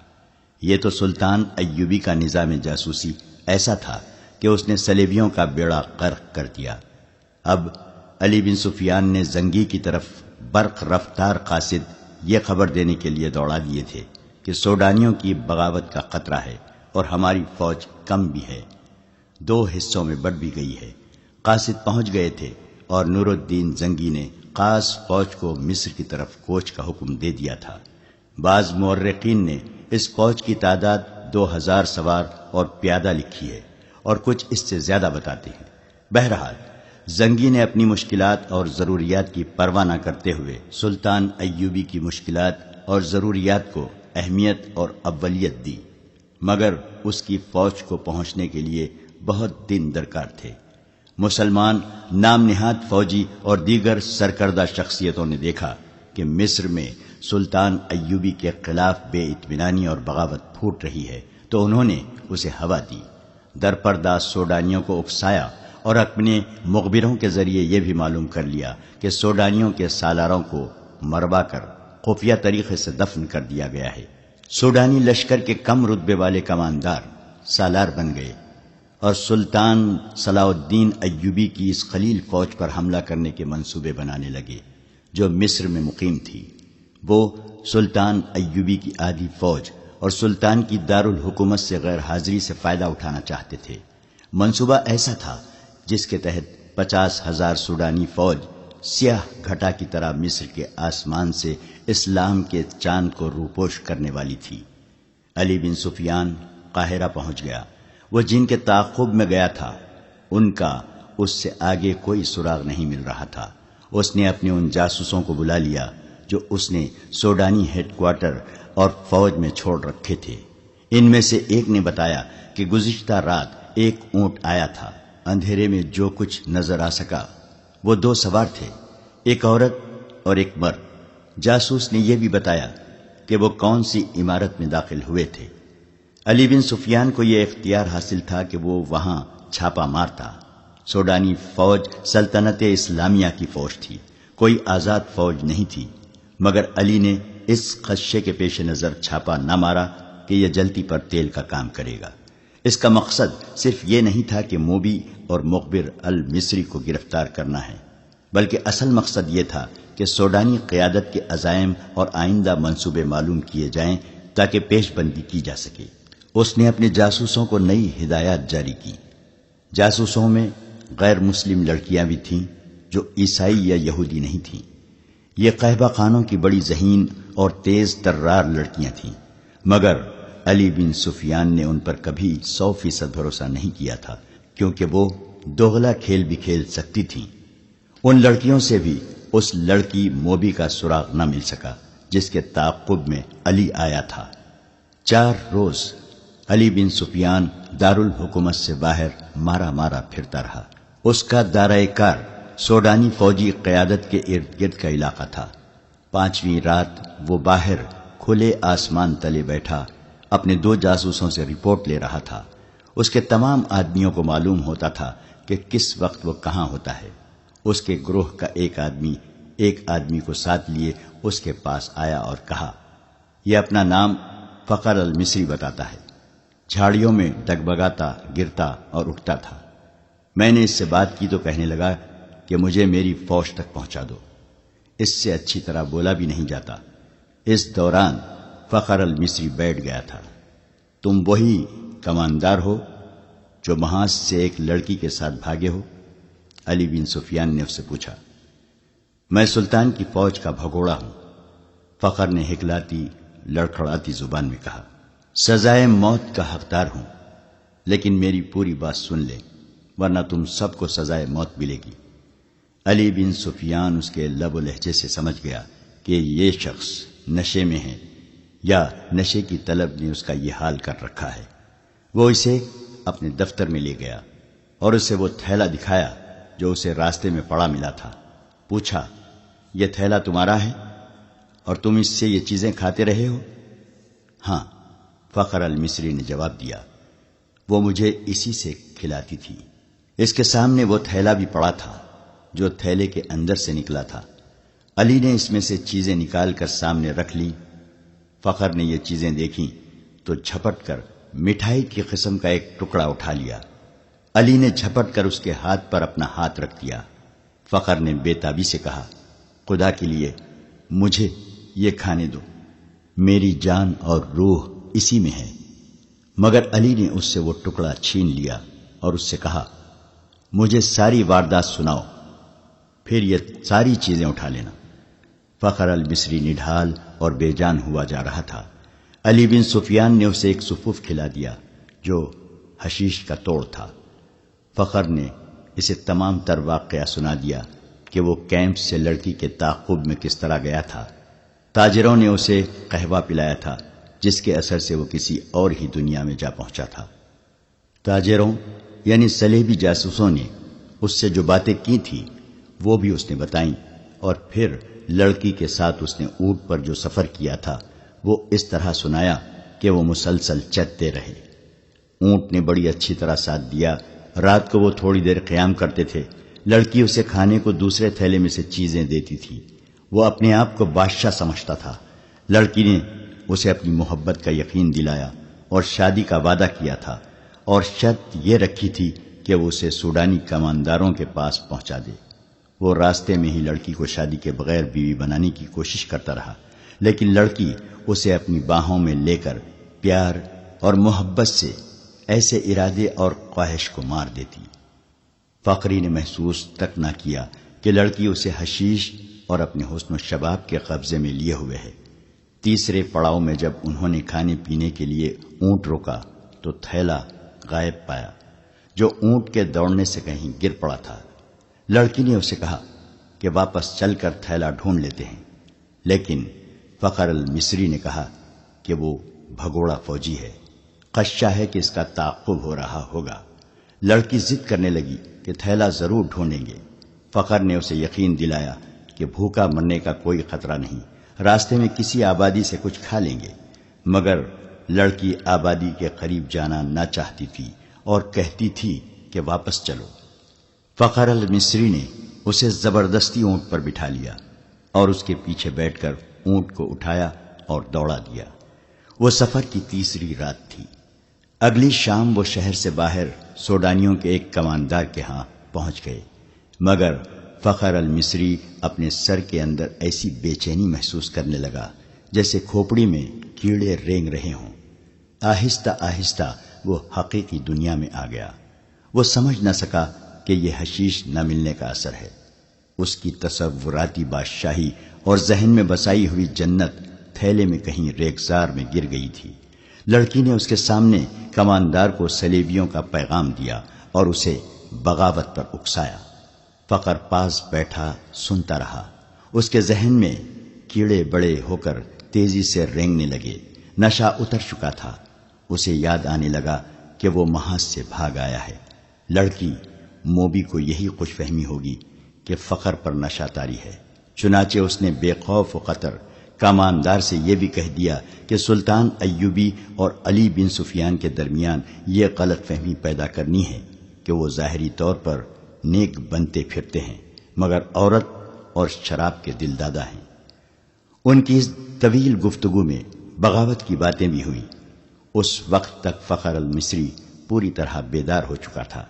یہ تو سلطان ایوبی کا نظام جاسوسی ایسا تھا کہ اس نے صلیبیوں کا بیڑا غرق کر دیا۔ اب علی بن سفیان نے زنگی کی طرف برق رفتار قاصد یہ خبر دینے کے لیے دوڑا دیے تھے کہ سوڈانیوں کی بغاوت کا خطرہ ہے اور ہماری فوج کم بھی ہے، 2 حصوں میں بٹ بھی گئی ہے۔ قاصد پہنچ گئے تھے اور نور الدین زنگی نے خاص فوج کو مصر کی طرف کوچ کا حکم دے دیا تھا۔ بعض مورخین نے اس فوج کی تعداد 2000 سوار اور پیادہ لکھی ہے اور کچھ اس سے زیادہ بتاتے ہیں۔ بہرحال زنگی نے اپنی مشکلات اور ضروریات کی پرواہ نہ کرتے ہوئے سلطان ایوبی کی مشکلات اور ضروریات کو اہمیت اور اولیت دی، مگر اس کی فوج کو پہنچنے کے لیے بہت دن درکار تھے۔ مسلمان نام نہاد فوجی اور دیگر سرکردہ شخصیتوں نے دیکھا کہ مصر میں سلطان ایوبی کے خلاف بے اطمینانی اور بغاوت پھوٹ رہی ہے تو انہوں نے اسے ہوا دی، درپردہ سوڈانیوں کو اکسایا اور اپنے مخبروں کے ذریعے یہ بھی معلوم کر لیا کہ سوڈانیوں کے سالاروں کو مروا کر خفیہ طریقے سے دفن کر دیا گیا ہے۔ سوڈانی لشکر کے کم رتبے والے کماندار سالار بن گئے اور سلطان صلاح الدین ایوبی کی اس خلیل فوج پر حملہ کرنے کے منصوبے بنانے لگے جو مصر میں مقیم تھی۔ وہ سلطان ایوبی کی آدھی فوج اور سلطان کی دارالحکومت سے غیر حاضری سے فائدہ اٹھانا چاہتے تھے۔ منصوبہ ایسا تھا جس کے تحت 50,000 سوڈانی فوج سیاہ گھٹا کی طرح مصر کے آسمان سے اسلام کے چاند کو روپوش کرنے والی تھی۔ علی بن سفیان قاہرہ پہنچ گیا۔ وہ جن کے تعاقب میں گیا تھا ان کا اس سے آگے کوئی سراغ نہیں مل رہا تھا۔ اس نے اپنے ان جاسوسوں کو بلا لیا جو اس نے سوڈانی ہیڈ کوارٹر اور فوج میں چھوڑ رکھے تھے۔ ان میں سے ایک نے بتایا کہ گزشتہ رات ایک اونٹ آیا تھا، اندھیرے میں جو کچھ نظر آ سکا وہ 2 سوار تھے، ایک عورت اور ایک مرد۔ جاسوس نے یہ بھی بتایا کہ وہ کون سی عمارت میں داخل ہوئے تھے۔ علی بن سفیان کو یہ اختیار حاصل تھا کہ وہ وہاں چھاپا مارتا۔ سوڈانی فوج سلطنت اسلامیہ کی فوج تھی، کوئی آزاد فوج نہیں تھی، مگر علی نے اس خدشے کے پیش نظر چھاپا نہ مارا کہ یہ جلتی پر تیل کا کام کرے گا۔ اس کا مقصد صرف یہ نہیں تھا کہ موبی اور مخبر المصری کو گرفتار کرنا ہے، بلکہ اصل مقصد یہ تھا کہ سوڈانی قیادت کے عزائم اور آئندہ منصوبے معلوم کیے جائیں تاکہ پیش بندی کی جا سکے۔ اس نے اپنے جاسوسوں کو نئی ہدایات جاری کی۔ جاسوسوں میں غیر مسلم لڑکیاں بھی تھیں جو عیسائی یا یہودی نہیں تھیں۔ یہ قہبہ خانوں کی بڑی ذہین اور تیز ترار لڑکیاں تھیں، مگر علی بن سفیان نے ان پر کبھی 100% بھروسہ نہیں کیا تھا، کیونکہ وہ دوغلا کھیل بھی کھیل سکتی تھیں۔ ان لڑکیوں سے بھی اس لڑکی موبی کا سراغ نہ مل سکا جس کے تعاقب میں علی آیا تھا۔ 4 روز علی بن سفیان دارالحکومت سے باہر مارا مارا پھرتا رہا۔ اس کا دائرہ کار سوڈانی فوجی قیادت کے ارد گرد کا علاقہ تھا۔ 5ویں رات وہ باہر کھلے آسمان تلے بیٹھا اپنے 2 جاسوسوں سے رپورٹ لے رہا تھا۔ اس کے تمام آدمیوں کو معلوم ہوتا تھا کہ کس وقت وہ کہاں ہوتا ہے۔ اس کے گروہ کا ایک آدمی کو ساتھ لیے اس کے پاس آیا اور کہا، یہ اپنا نام فخر المصری بتاتا ہے، جھاڑیوں میں ڈگبگاتا، گرتا اور اٹھتا تھا۔ میں نے اس سے بات کی تو کہنے لگا کہ مجھے میری فوج تک پہنچا دو۔ اس سے اچھی طرح بولا بھی نہیں جاتا۔ اس دوران فخر المصری بیٹھ گیا تھا۔ تم وہی کماندار ہو جو محاذ سے ایک لڑکی کے ساتھ بھاگے ہو؟ علی بن سفیان نے اس سے پوچھا۔ میں سلطان کی فوج کا بھگوڑا ہوں، فخر نے ہکلاتی لڑکھڑاتی زبان میں کہا۔ سزائے موت کا حقدار ہوں، لیکن میری پوری بات سن لے ورنہ تم سب کو سزائے موت ملے گی۔ علی بن سفیان اس کے لب و لہجے سے سمجھ گیا کہ یہ شخص نشے میں ہے یا نشے کی طلب نے اس کا یہ حال کر رکھا ہے۔ وہ اسے اپنے دفتر میں لے گیا اور اسے وہ تھیلا دکھایا جو اسے راستے میں پڑا ملا تھا۔ پوچھا، یہ تھیلا تمہارا ہے اور تم اس سے یہ چیزیں کھاتے رہے ہو؟ ہاں، فخر المصری نے جواب دیا، وہ مجھے اسی سے کھلاتی تھی۔ اس کے سامنے وہ تھیلا بھی پڑا تھا جو تھیلے کے اندر سے نکلا تھا۔ علی نے اس میں سے چیزیں نکال کر سامنے رکھ لی۔ فخر نے یہ چیزیں دیکھیں تو جھپٹ کر مٹھائی کی قسم کا ایک ٹکڑا اٹھا لیا۔ علی نے جھپٹ کر اس کے ہاتھ پر اپنا ہاتھ رکھ دیا۔ فخر نے بے تابی سے کہا، خدا کے لیے مجھے یہ کھانے دو، میری جان اور روح اسی میں ہے۔ مگر علی نے اس سے وہ ٹکڑا چھین لیا اور اس سے کہا، مجھے ساری واردات سناؤ، پھر یہ ساری چیزیں اٹھا لینا۔ فخر المصری نڈھال اور بے جان ہوا جا رہا تھا۔ علی بن سفیان نے اسے ایک سفوف کھلا دیا جو حشیش کا توڑ تھا۔ فخر نے اسے تمام تر واقعہ سنا دیا کہ وہ کیمپ سے لڑکی کے تعاقب میں کس طرح گیا تھا۔ تاجروں نے اسے قہوہ پلایا تھا جس کے اثر سے وہ کسی اور ہی دنیا میں جا پہنچا تھا۔ تاجروں یعنی صلیبی جاسوسوں نے اس سے جو باتیں کی تھی وہ بھی اس نے بتائیں، اور پھر لڑکی کے ساتھ اس نے اونٹ پر جو سفر کیا تھا وہ اس طرح سنایا کہ وہ مسلسل چلتے رہے۔ اونٹ نے بڑی اچھی طرح ساتھ دیا۔ رات کو وہ تھوڑی دیر قیام کرتے تھے۔ لڑکی اسے کھانے کو دوسرے تھیلے میں سے چیزیں دیتی تھی۔ وہ اپنے آپ کو بادشاہ سمجھتا تھا۔ لڑکی نے اسے اپنی محبت کا یقین دلایا اور شادی کا وعدہ کیا تھا، اور شرط یہ رکھی تھی کہ وہ اسے سوڈانی کمانداروں کے پاس پہنچا دے۔ وہ راستے میں ہی لڑکی کو شادی کے بغیر بیوی بنانے کی کوشش کرتا رہا، لیکن لڑکی اسے اپنی باہوں میں لے کر پیار اور محبت سے ایسے ارادے اور خواہش کو مار دیتی۔ فخری نے محسوس تک نہ کیا کہ لڑکی اسے حشیش اور اپنے حسن و شباب کے قبضے میں لیے ہوئے ہے۔ تیسرے پڑاؤ میں جب انہوں نے کھانے پینے کے لیے اونٹ روکا تو تھیلا غائب پایا جو اونٹ کے دوڑنے سے کہیں گر پڑا تھا۔ لڑکی نے اسے کہا کہ واپس چل کر تھیلا ڈھونڈ لیتے ہیں، لیکن فخر المصری نے کہا کہ وہ بھگوڑا فوجی ہے، خدشہ ہے کہ اس کا تعاقب ہو رہا ہوگا۔ لڑکی ضد کرنے لگی کہ تھیلا ضرور ڈھونڈیں گے۔ فخر نے اسے یقین دلایا کہ بھوکا مرنے کا کوئی خطرہ نہیں، راستے میں کسی آبادی سے کچھ کھا لیں گے۔ مگر لڑکی آبادی کے قریب جانا نہ چاہتی تھی اور کہتی تھی کہ واپس چلو۔ فخر المصری نے اسے زبردستی اونٹ پر بٹھا لیا اور اس کے پیچھے بیٹھ کر اونٹ کو اٹھایا اور دوڑا دیا۔ وہ سفر کی تیسری رات تھی۔ اگلی شام وہ شہر سے باہر سوڈانیوں کے ایک کماندار کے ہاں پہنچ گئے، مگر فخر المصری اپنے سر کے اندر ایسی بے چینی محسوس کرنے لگا جیسے کھوپڑی میں کیڑے رینگ رہے ہوں۔ آہستہ آہستہ وہ حقیقی دنیا میں آ گیا۔ وہ سمجھ نہ سکا کہ یہ حشیش نہ ملنے کا اثر ہے۔ اس کی تصوراتی بادشاہی اور ذہن میں بسائی ہوئی جنت تھیلے میں کہیں ریگزار میں گر گئی تھی۔ لڑکی نے اس کے سامنے کماندار کو صلیبیوں کا پیغام دیا اور اسے بغاوت پر اکسایا۔ فخر پاس بیٹھا سنتا رہا۔ اس کے ذہن میں کیڑے بڑے ہو کر تیزی سے رینگنے لگے۔ نشہ اتر چکا تھا۔ اسے یاد آنے لگا کہ وہ محاذ سے بھاگ آیا ہے۔ لڑکی موبی کو یہی خوش فہمی ہوگی کہ فخر پر نشہ طاری ہے، چنانچہ اس نے بے خوف و خطر کماندار سے یہ بھی کہہ دیا کہ سلطان ایوبی اور علی بن سفیان کے درمیان یہ غلط فہمی پیدا کرنی ہے کہ وہ ظاہری طور پر نیک بنتے پھرتے ہیں مگر عورت اور شراب کے دل دادا ہیں۔ ان کی اس طویل گفتگو میں بغاوت کی باتیں بھی ہوئیں۔ اس وقت تک فخر المصری پوری طرح بیدار ہو چکا تھا،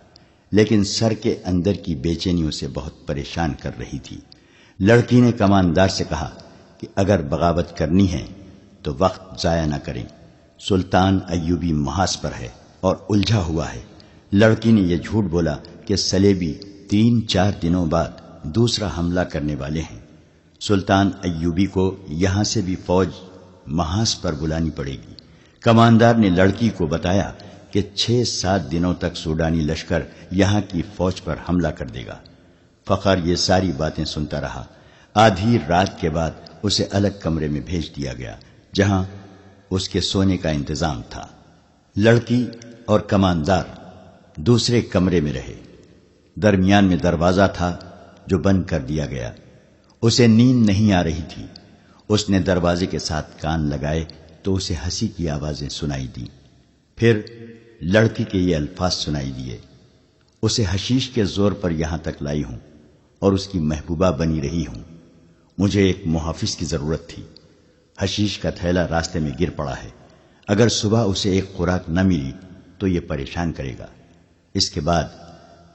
لیکن سر کے اندر کی بے چینی اسے بہت پریشان کر رہی تھی۔ لڑکی نے کماندار سے کہا کہ اگر بغاوت کرنی ہے تو وقت ضائع نہ کریں، سلطان ایوبی محاذ پر ہے اور الجھا ہوا ہے۔ لڑکی نے یہ جھوٹ بولا کہ سلیبی 3-4 دنوں بعد دوسرا حملہ کرنے والے ہیں۔ سلطان ایوبی کو یہاں سے بھی فوج محاذ پر بلانی پڑے گی۔ کماندار نے لڑکی کو بتایا کہ 6-7 دنوں تک سوڈانی لشکر یہاں کی فوج پر حملہ کر دے گا۔ فخر یہ ساری باتیں سنتا رہا۔ آدھی رات کے بعد اسے الگ کمرے میں بھیج دیا گیا جہاں اس کے سونے کا انتظام تھا۔ لڑکی اور کماندار دوسرے کمرے میں رہے۔ درمیان میں دروازہ تھا جو بند کر دیا گیا۔ اسے نیند نہیں آ رہی تھی۔ اس نے دروازے کے ساتھ کان لگائے تو اسے ہنسی کی آوازیں سنائی دیں۔ پھر لڑکی کے یہ الفاظ سنائی دیے، اسے حشیش کے زور پر یہاں تک لائی ہوں اور اس کی محبوبہ بنی رہی ہوں۔ مجھے ایک محافظ کی ضرورت تھی۔ حشیش کا تھیلا راستے میں گر پڑا ہے، اگر صبح اسے ایک خوراک نہ ملی تو یہ پریشان کرے گا۔ اس کے بعد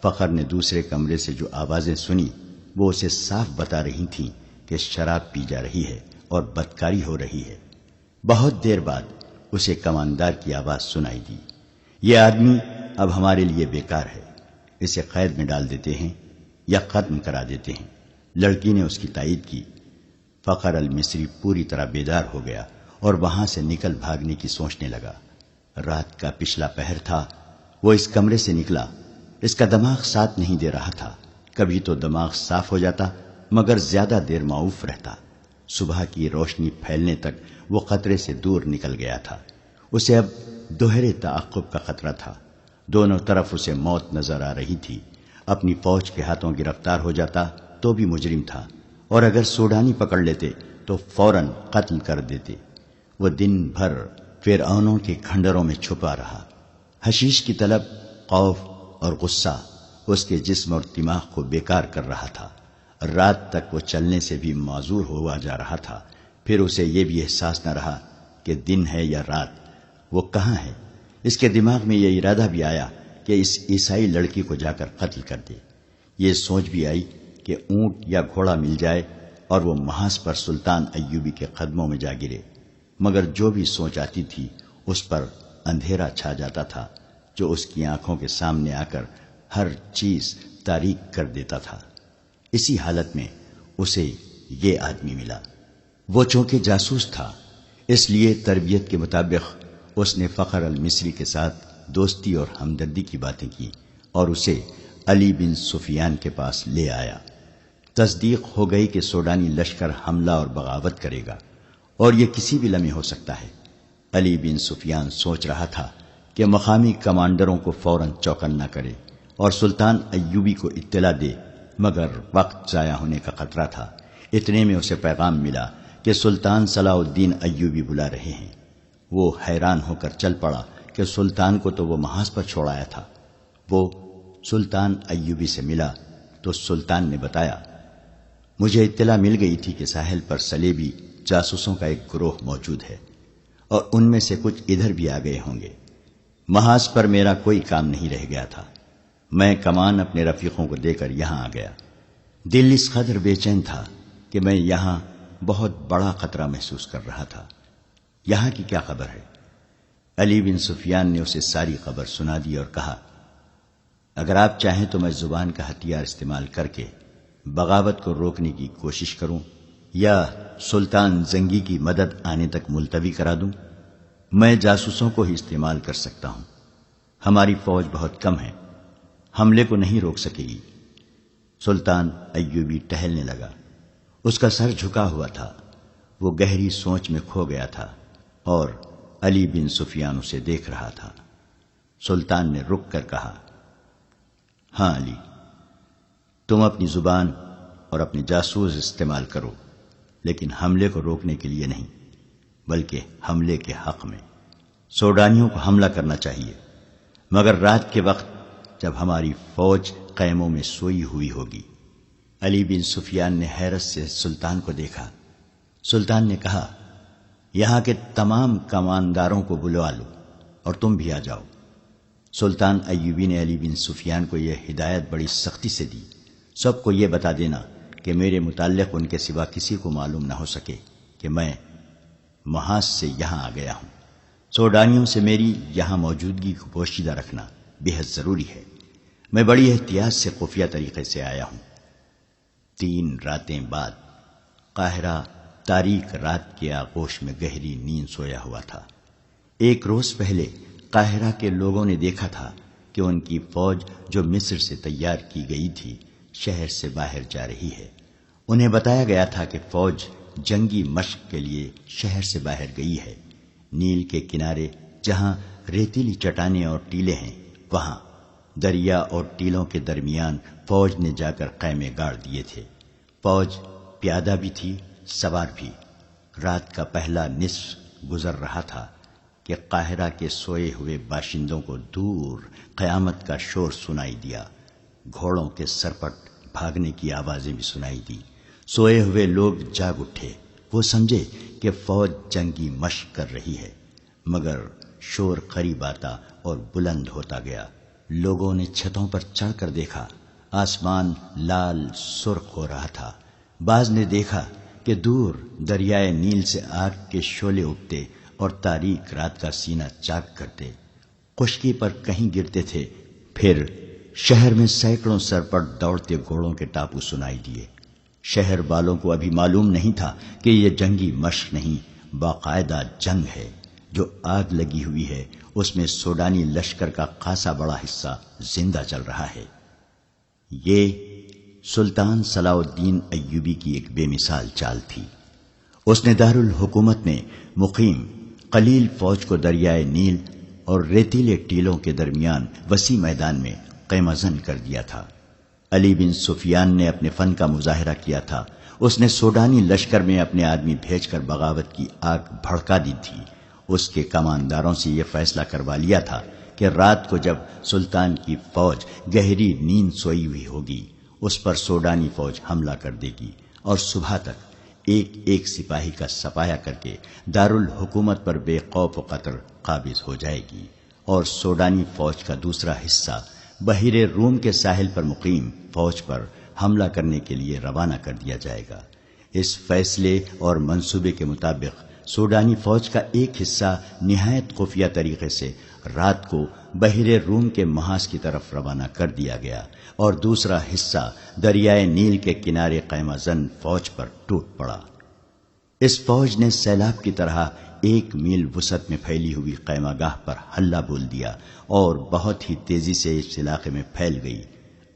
فخر نے دوسرے کمرے سے جو آوازیں سنی وہ اسے صاف بتا رہی تھیں کہ شراب پی جا رہی ہے اور بدکاری ہو رہی ہے۔ بہت دیر بعد اسے کماندار کی آواز سنائی دی، یہ آدمی اب ہمارے لیے بیکار ہے، اسے قید میں ڈال دیتے ہیں یا ختم کرا دیتے ہیں۔ لڑکی نے اس کی تائید کی۔ فخر المصری پوری طرح بیدار ہو گیا اور وہاں سے نکل بھاگنے کی سوچنے لگا۔ رات کا پچھلا پہر تھا۔ وہ اس کمرے سے نکلا۔ اس کا دماغ ساتھ نہیں دے رہا تھا۔ کبھی تو دماغ صاف ہو جاتا مگر زیادہ دیر معوف رہتا۔ صبح کی روشنی پھیلنے تک وہ خطرے سے دور نکل گیا تھا۔ اسے اب دوہرے تعاقب کا خطرہ تھا۔ دونوں طرف اسے موت نظر آ رہی تھی۔ اپنی فوج کے ہاتھوں گرفتار ہو جاتا تو بھی مجرم تھا، اور اگر سوڈانی پکڑ لیتے تو فوراً قتل کر دیتے۔ وہ دن بھر فرعونوں کے کھنڈروں میں چھپا رہا۔ حشیش کی طلب، خوف اور غصہ اس کے جسم اور دماغ کو بیکار کر رہا تھا۔ رات تک وہ چلنے سے بھی معذور ہوا جا رہا تھا۔ پھر اسے یہ بھی احساس نہ رہا کہ دن ہے یا رات، وہ کہاں ہے۔ اس کے دماغ میں یہ ارادہ بھی آیا کہ اس عیسائی لڑکی کو جا کر قتل کر دے۔ یہ سوچ بھی آئی کہ اونٹ یا گھوڑا مل جائے اور وہ محاذ پر سلطان ایوبی کے قدموں میں جا گرے، مگر جو بھی سوچ آتی تھی اس پر اندھیرا چھا جاتا تھا جو اس کی آنکھوں کے سامنے آ کر ہر چیز تاریک کر دیتا تھا۔ اسی حالت میں اسے یہ آدمی ملا۔ وہ چونکہ جاسوس تھا اس لیے تربیت کے مطابق اس نے فخر المصری کے ساتھ دوستی اور ہمدردی کی باتیں کی اور اسے علی بن سفیان کے پاس لے آیا۔ تصدیق ہو گئی کہ سوڈانی لشکر حملہ اور بغاوت کرے گا اور یہ کسی بھی لمحے ہو سکتا ہے۔ علی بن سفیان سوچ رہا تھا کہ مقامی کمانڈروں کو فوراً چوکن نہ کرے اور سلطان ایوبی کو اطلاع دے، مگر وقت ضائع ہونے کا خطرہ تھا۔ اتنے میں اسے پیغام ملا کہ سلطان صلاح الدین ایوبی بلا رہے ہیں۔ وہ حیران ہو کر چل پڑا کہ سلطان کو تو وہ محاذ پر چھوڑ آیا تھا۔ وہ سلطان ایوبی سے ملا تو سلطان نے بتایا، مجھے اطلاع مل گئی تھی کہ ساحل پر سلیبی جاسوسوں کا ایک گروہ موجود ہے اور ان میں سے کچھ ادھر بھی آ گئے ہوں گے۔ محاذ پر میرا کوئی کام نہیں رہ گیا تھا۔ میں کمان اپنے رفیقوں کو دے کر یہاں آ گیا۔ دل اس قدر بے چین تھا کہ میں یہاں بہت بڑا خطرہ محسوس کر رہا تھا۔ یہاں کی کیا خبر ہے؟ علی بن سفیان نے اسے ساری خبر سنا دی اور کہا، اگر آپ چاہیں تو میں زبان کا ہتھیار استعمال کر کے بغاوت کو روکنے کی کوشش کروں یا سلطان زنگی کی مدد آنے تک ملتوی کرا دوں۔ میں جاسوسوں کو ہی استعمال کر سکتا ہوں۔ ہماری فوج بہت کم ہے، حملے کو نہیں روک سکے گی۔ سلطان ایوبی ٹہلنے لگا۔ اس کا سر جھکا ہوا تھا۔ وہ گہری سوچ میں کھو گیا تھا اور علی بن سفیان اسے دیکھ رہا تھا۔ سلطان نے رک کر کہا، ہاں علی، تم اپنی زبان اور اپنے جاسوس استعمال کرو، لیکن حملے کو روکنے کے لیے نہیں، بلکہ حملے کے حق میں۔ سوڈانیوں کو حملہ کرنا چاہیے، مگر رات کے وقت جب ہماری فوج خیموں میں سوئی ہوئی ہوگی۔ علی بن سفیان نے حیرت سے سلطان کو دیکھا۔ سلطان نے کہا، یہاں کے تمام کمانداروں کو بلوا لو اور تم بھی آ جاؤ۔ سلطان ایوبی نے علی بن سفیان کو یہ ہدایت بڑی سختی سے دی، سب کو یہ بتا دینا کہ میرے متعلق ان کے سوا کسی کو معلوم نہ ہو سکے کہ میں محاذ سے یہاں آ گیا ہوں۔ سوڈانیوں سے میری یہاں موجودگی کو پوشیدہ رکھنا بے حد ضروری ہے۔ میں بڑی احتیاط سے خفیہ طریقے سے آیا ہوں۔ 3 راتیں بعد قاہرہ تاریک رات کے آغوش میں گہری نیند سویا ہوا تھا۔ 1 روز پہلے قاہرہ کے لوگوں نے دیکھا تھا کہ ان کی فوج جو مصر سے تیار کی گئی تھی شہر سے باہر جا رہی ہے۔ انہیں بتایا گیا تھا کہ فوج جنگی مشق کے لیے شہر سے باہر گئی ہے۔ نیل کے کنارے جہاں ریتیلی چٹانیں اور ٹیلے ہیں، وہاں دریا اور ٹیلوں کے درمیان فوج نے جا کر خیمے گاڑ دیے تھے۔ فوج پیادہ بھی تھی، سوار بھی۔ رات کا پہلا نصف گزر رہا تھا کہ قاہرہ کے سوئے ہوئے باشندوں کو دور قیامت کا شور سنائی دیا۔ گھوڑوں کے سرپٹ بھاگنے کی آوازیں بھی سنائی دی۔ سوئے ہوئے لوگ جاگ اٹھے۔ وہ سمجھے کہ فوج جنگی مشق کر رہی ہے، مگر شور قریب آتا اور بلند ہوتا گیا۔ لوگوں نے چھتوں پر چڑھ کر دیکھا، آسمان لال سرخ ہو رہا تھا۔ بعض نے دیکھا کہ دور دریائے نیل سے آگ کے شعلے اٹھتے اور تاریک رات کا سینہ چاک کرتے، خشکی پر کہیں گرتے تھے۔ پھر شہر میں سینکڑوں سرپٹ دوڑتے گھوڑوں کے ٹاپو سنائی دیے۔ شہر والوں کو ابھی معلوم نہیں تھا کہ یہ جنگی مشق نہیں، باقاعدہ جنگ ہے۔ جو آگ لگی ہوئی ہے اس میں سوڈانی لشکر کا خاصا بڑا حصہ زندہ چل رہا ہے۔ یہ سلطان صلاح الدین ایوبی کی ایک بے مثال چال تھی۔ اس نے دارالحکومت میں مقیم قلیل فوج کو دریائے نیل اور ریتیلے ٹیلوں کے درمیان وسیع میدان میں خیمہ زن کر دیا تھا۔ علی بن سفیان نے اپنے فن کا مظاہرہ کیا تھا۔ اس نے سوڈانی لشکر میں اپنے آدمی بھیج کر بغاوت کی آگ بھڑکا دی تھی۔ اس کے کمانداروں سے یہ فیصلہ کروا لیا تھا کہ رات کو جب سلطان کی فوج گہری نیند سوئی ہوئی ہوگی اس پر سوڈانی فوج حملہ کر دے گی اور صبح تک ایک ایک سپاہی کا سپاہیا کر کے دارالحکومت پر بے خوف و خطر قابض ہو جائے گی، اور سوڈانی فوج کا دوسرا حصہ بحیرہ روم کے ساحل پر مقیم فوج پر حملہ کرنے کے لیے روانہ کر دیا جائے گا۔ اس فیصلے اور منصوبے کے مطابق سوڈانی فوج کا ایک حصہ نہایت خفیہ طریقے سے رات کو بحیرہ روم کے محاذ کی طرف روانہ کر دیا گیا اور دوسرا حصہ دریائے نیل کے کنارے خیمہ زن فوج پر ٹوٹ پڑا۔ اس فوج نے سیلاب کی طرح 1 میل وسعت میں پھیلی ہوئی خیمہ گاہ پر حلہ بول دیا اور بہت ہی تیزی سے اس علاقے میں پھیل گئی۔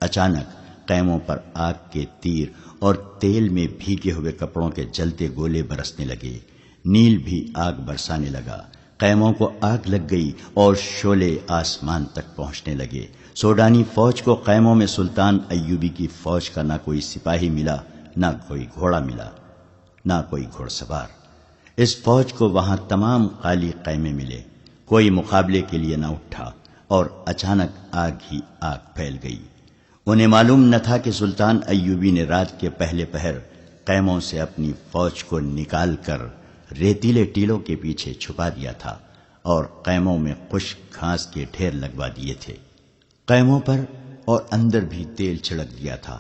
اچانک خیموں پر آگ کے تیر اور تیل میں بھیگے ہوئے کپڑوں کے جلتے گولے برسنے لگے۔ نیل بھی آگ برسانے لگا۔ خیموں کو آگ لگ گئی اور شعلے آسمان تک پہنچنے لگے۔ سوڈانی فوج کو خیموں میں سلطان ایوبی کی فوج کا نہ کوئی سپاہی ملا، نہ کوئی گھوڑا ملا، نہ کوئی گھوڑ سوار۔ اس فوج کو وہاں تمام خالی خیمے ملے، کوئی مقابلے کے لیے نہ اٹھا اور اچانک آگ ہی آگ پھیل گئی۔ انہیں معلوم نہ تھا کہ سلطان ایوبی نے رات کے پہلے پہر خیموں سے اپنی فوج کو نکال کر ریتیلے ٹیلوں کے پیچھے چھپا دیا تھا اور خیموں میں خشک گھاس کے ڈھیر لگوا دیے تھے۔ خیموں پر اور اندر بھی تیل چھڑک دیا تھا۔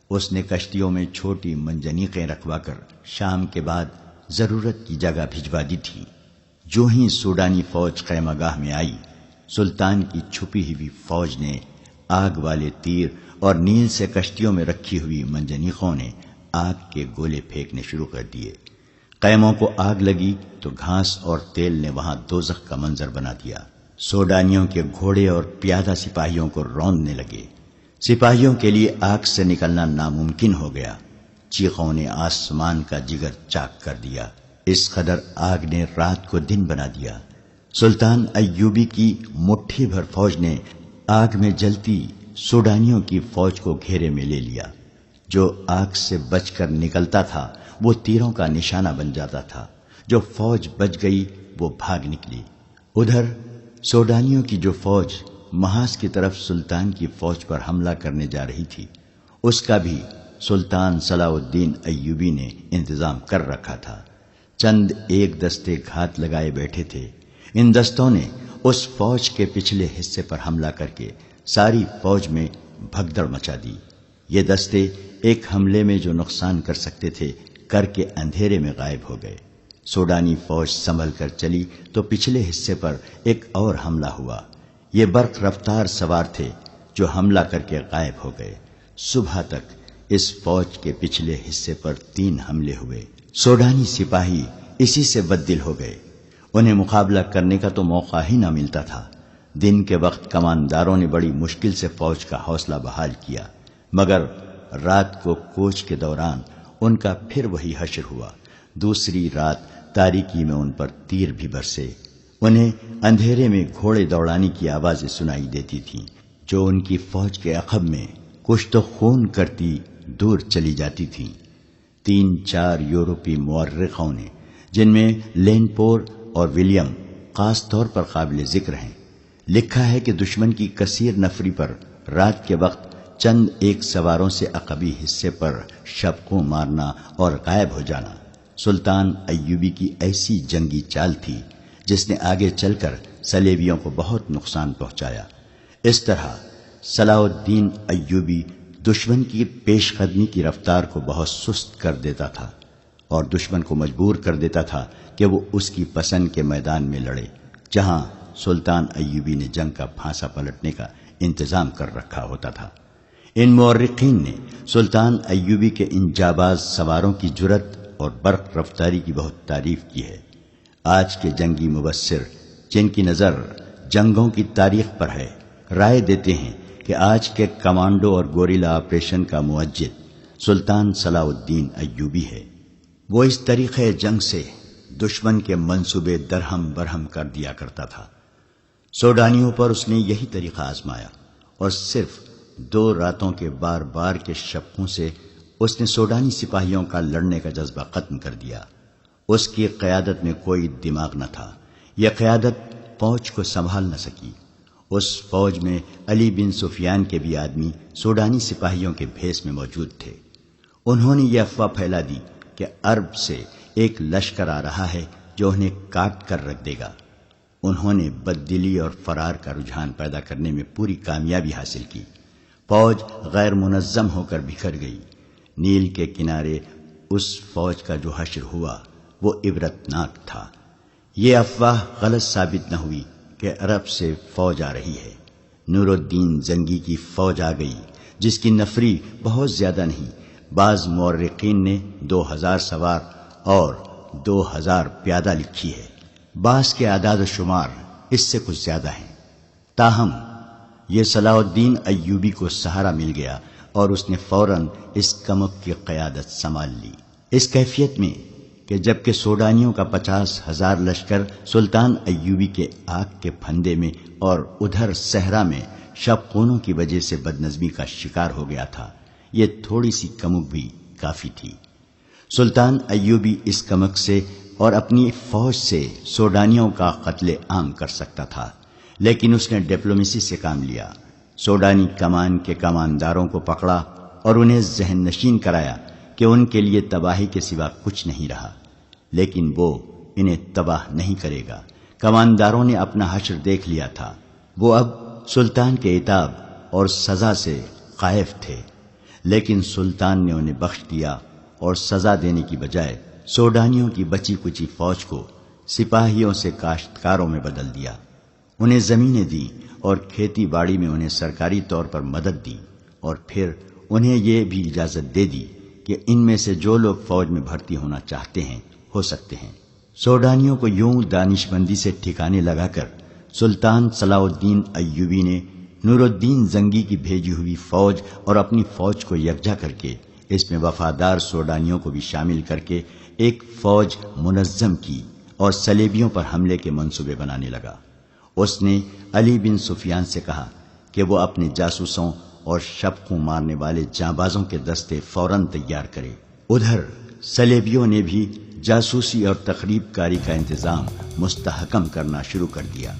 اس نے کشتیوں میں چھوٹی منجنیقیں رکھوا کر شام کے بعد ضرورت کی جگہ بھجوا دی تھی۔ جو ہی سوڈانی فوج خیمہ گاہ میں آئی، سلطان کی چھپی ہوئی فوج نے آگ والے تیر اور نیل سے کشتیوں میں رکھی ہوئی منجنیقوں نے آگ کے گولے پھینکنے شروع کر دیے۔ خیموں کو آگ لگی تو گھاس اور تیل نے وہاں دوزخ کا منظر بنا دیا۔ سوڈانیوں کے گھوڑے اور پیادہ سپاہیوں کو روندنے لگے۔ سپاہیوں کے لیے آگ سے نکلنا ناممکن ہو گیا۔ چیخوں نے آسمان کا جگر چاک کر دیا۔ اس قدر آگ نے رات کو دن بنا دیا۔ سلطان ایوبی کی مٹھی بھر فوج نے آگ میں جلتی سوڈانیوں کی فوج کو گھیرے میں لے لیا۔ جو آگ سے بچ کر نکلتا تھا وہ تیروں کا نشانہ بن جاتا تھا۔ جو فوج بچ گئی وہ بھاگ نکلی۔ ادھر سوڈانیوں کی جو فوج محاذ کی طرف سلطان کی فوج پر حملہ کرنے جا رہی تھی، اس کا بھی سلطان صلاح الدین ایوبی نے انتظام کر رکھا تھا۔ چند ایک دستے گھات لگائے بیٹھے تھے۔ ان دستوں نے اس فوج کے پچھلے حصے پر حملہ کر کے ساری فوج میں بھگدڑ مچا دی۔ یہ دستے ایک حملے میں جو نقصان کر سکتے تھے کر کے اندھیرے میں غائب ہو گئے۔ سوڈانی فوج سنبھل کر چلی تو پچھلے حصے پر ایک اور حملہ ہوا۔ یہ برق رفتار سوار تھے جو حملہ کر کے غائب ہو گئے۔ صبح تک اس فوج کے پچھلے حصے پر 3 حملے ہوئے۔ سوڈانی سپاہی اسی سے بددل ہو گئے۔ انہیں مقابلہ کرنے کا تو موقع ہی نہ ملتا تھا۔ دن کے وقت کمانداروں نے بڑی مشکل سے فوج کا حوصلہ بحال کیا، مگر رات کو کوچ کے دوران ان کا پھر وہی حشر ہوا۔ دوسری رات تاریکی میں ان پر تیر بھی برسے۔ انہیں اندھیرے میں گھوڑے دوڑانے کی آوازیں سنائی دیتی تھیں جو ان کی فوج کے عقب میں کچھ تو خون کرتی دور چلی جاتی تھیں۔ 3-4 یورپی مورخوں نے، جن میں لینپور اور ولیم خاص طور پر قابل ذکر ہیں، لکھا ہے کہ دشمن کی کثیر نفری پر رات کے وقت چند ایک سواروں سے عقبی حصے پر شبقوں مارنا اور غائب ہو جانا سلطان ایوبی کی ایسی جنگی چال تھی جس نے آگے چل کر صلیبیوں کو بہت نقصان پہنچایا۔ اس طرح صلاح الدین ایوبی دشمن کی پیش قدمی کی رفتار کو بہت سست کر دیتا تھا اور دشمن کو مجبور کر دیتا تھا کہ وہ اس کی پسند کے میدان میں لڑے، جہاں سلطان ایوبی نے جنگ کا پھانسا پلٹنے کا انتظام کر رکھا ہوتا تھا۔ ان مورخین نے سلطان ایوبی کے ان جاباز سواروں کی جرأت اور برق رفتاری کی بہت تعریف کی ہے۔ آج کے جنگی مبصر جن کی نظر جنگوں کی تاریخ پر ہے، رائے دیتے ہیں کہ آج کے کمانڈو اور گوریلا آپریشن کا موجد سلطان صلاح الدین ایوبی ہے۔ وہ اس طریقے جنگ سے دشمن کے منصوبے درہم برہم کر دیا کرتا تھا۔ سوڈانیوں پر اس نے یہی طریقہ آزمایا اور صرف 2 راتوں کے بار بار کے شبقوں سے اس نے سوڈانی سپاہیوں کا لڑنے کا جذبہ ختم کر دیا۔ اس کی قیادت میں کوئی دماغ نہ تھا۔ یہ قیادت فوج کو سنبھال نہ سکی۔ اس فوج میں علی بن سفیان کے بھی آدمی سوڈانی سپاہیوں کے بھیس میں موجود تھے۔ انہوں نے یہ افواہ پھیلا دی کہ عرب سے ایک لشکر آ رہا ہے جو انہیں کاٹ کر رکھ دے گا۔ انہوں نے بددلی اور فرار کا رجحان پیدا کرنے میں پوری کامیابی حاصل کی۔ فوج غیر منظم ہو کر بکھر گئی۔ نیل کے کنارے اس فوج کا جو حشر ہوا وہ عبرتناک تھا۔ یہ افواہ غلط ثابت نہ ہوئی کہ عرب سے فوج آ رہی ہے۔ نور الدین زنگی کی فوج آ گئی جس کی نفری بہت زیادہ نہیں۔ بعض مورخین نے 2000 سوار اور 2000 پیادہ لکھی ہے۔ بعض کے اعداد و شمار اس سے کچھ زیادہ ہیں۔ تاہم یہ صلاح الدین ایوبی کو سہارا مل گیا اور اس نے فوراً اس کمک کی قیادت سنبھال لی، اس کیفیت میں کہ جبکہ سوڈانیوں کا 50,000 لشکر سلطان ایوبی کے آگ کے پھندے میں اور ادھر صحرا میں شبقونوں کی وجہ سے بدنظمی کا شکار ہو گیا تھا، یہ تھوڑی سی کمک بھی کافی تھی۔ سلطان ایوبی اس کمک سے اور اپنی فوج سے سوڈانیوں کا قتل عام کر سکتا تھا، لیکن اس نے ڈپلومیسی سے کام لیا۔ سوڈانی کمان کے کمانداروں کو پکڑا اور انہیں ذہن نشین کرایا کہ ان کے لیے تباہی کے سوا کچھ نہیں رہا، لیکن وہ انہیں تباہ نہیں کرے گا۔ کمانداروں نے اپنا حشر دیکھ لیا تھا، وہ اب سلطان کے عتاب اور سزا سے خائف تھے، لیکن سلطان نے انہیں بخش دیا اور سزا دینے کی بجائے سوڈانیوں کی بچی کچی فوج کو سپاہیوں سے کاشتکاروں میں بدل دیا۔ انہیں زمینیں دیں اور کھیتی باڑی میں انہیں سرکاری طور پر مدد دی، اور پھر انہیں یہ بھی اجازت دے دی کہ ان میں سے جو لوگ فوج میں بھرتی ہونا چاہتے ہیں ہو سکتے ہیں۔ سوڈانیوں کو یوں دانش مندی سے ٹھکانے لگا کر سلطان صلاح الدین ایوبی نے نور الدین زنگی کی بھیجی ہوئی فوج اور اپنی فوج کو یکجا کر کے اس میں وفادار سوڈانیوں کو بھی شامل کر کے ایک فوج منظم کی اور صلیبیوں پر حملے کے منصوبے بنانے لگا۔ اس نے علی بن سفیان سے کہا کہ وہ اپنے جاسوسوں اور شبقوں مارنے والے جانبازوں کے دستے فوراً تیار کرے۔ ادھر صلیبیوں نے بھی جاسوسی اور تخریب کاری کا انتظام مستحکم کرنا شروع کر دیا۔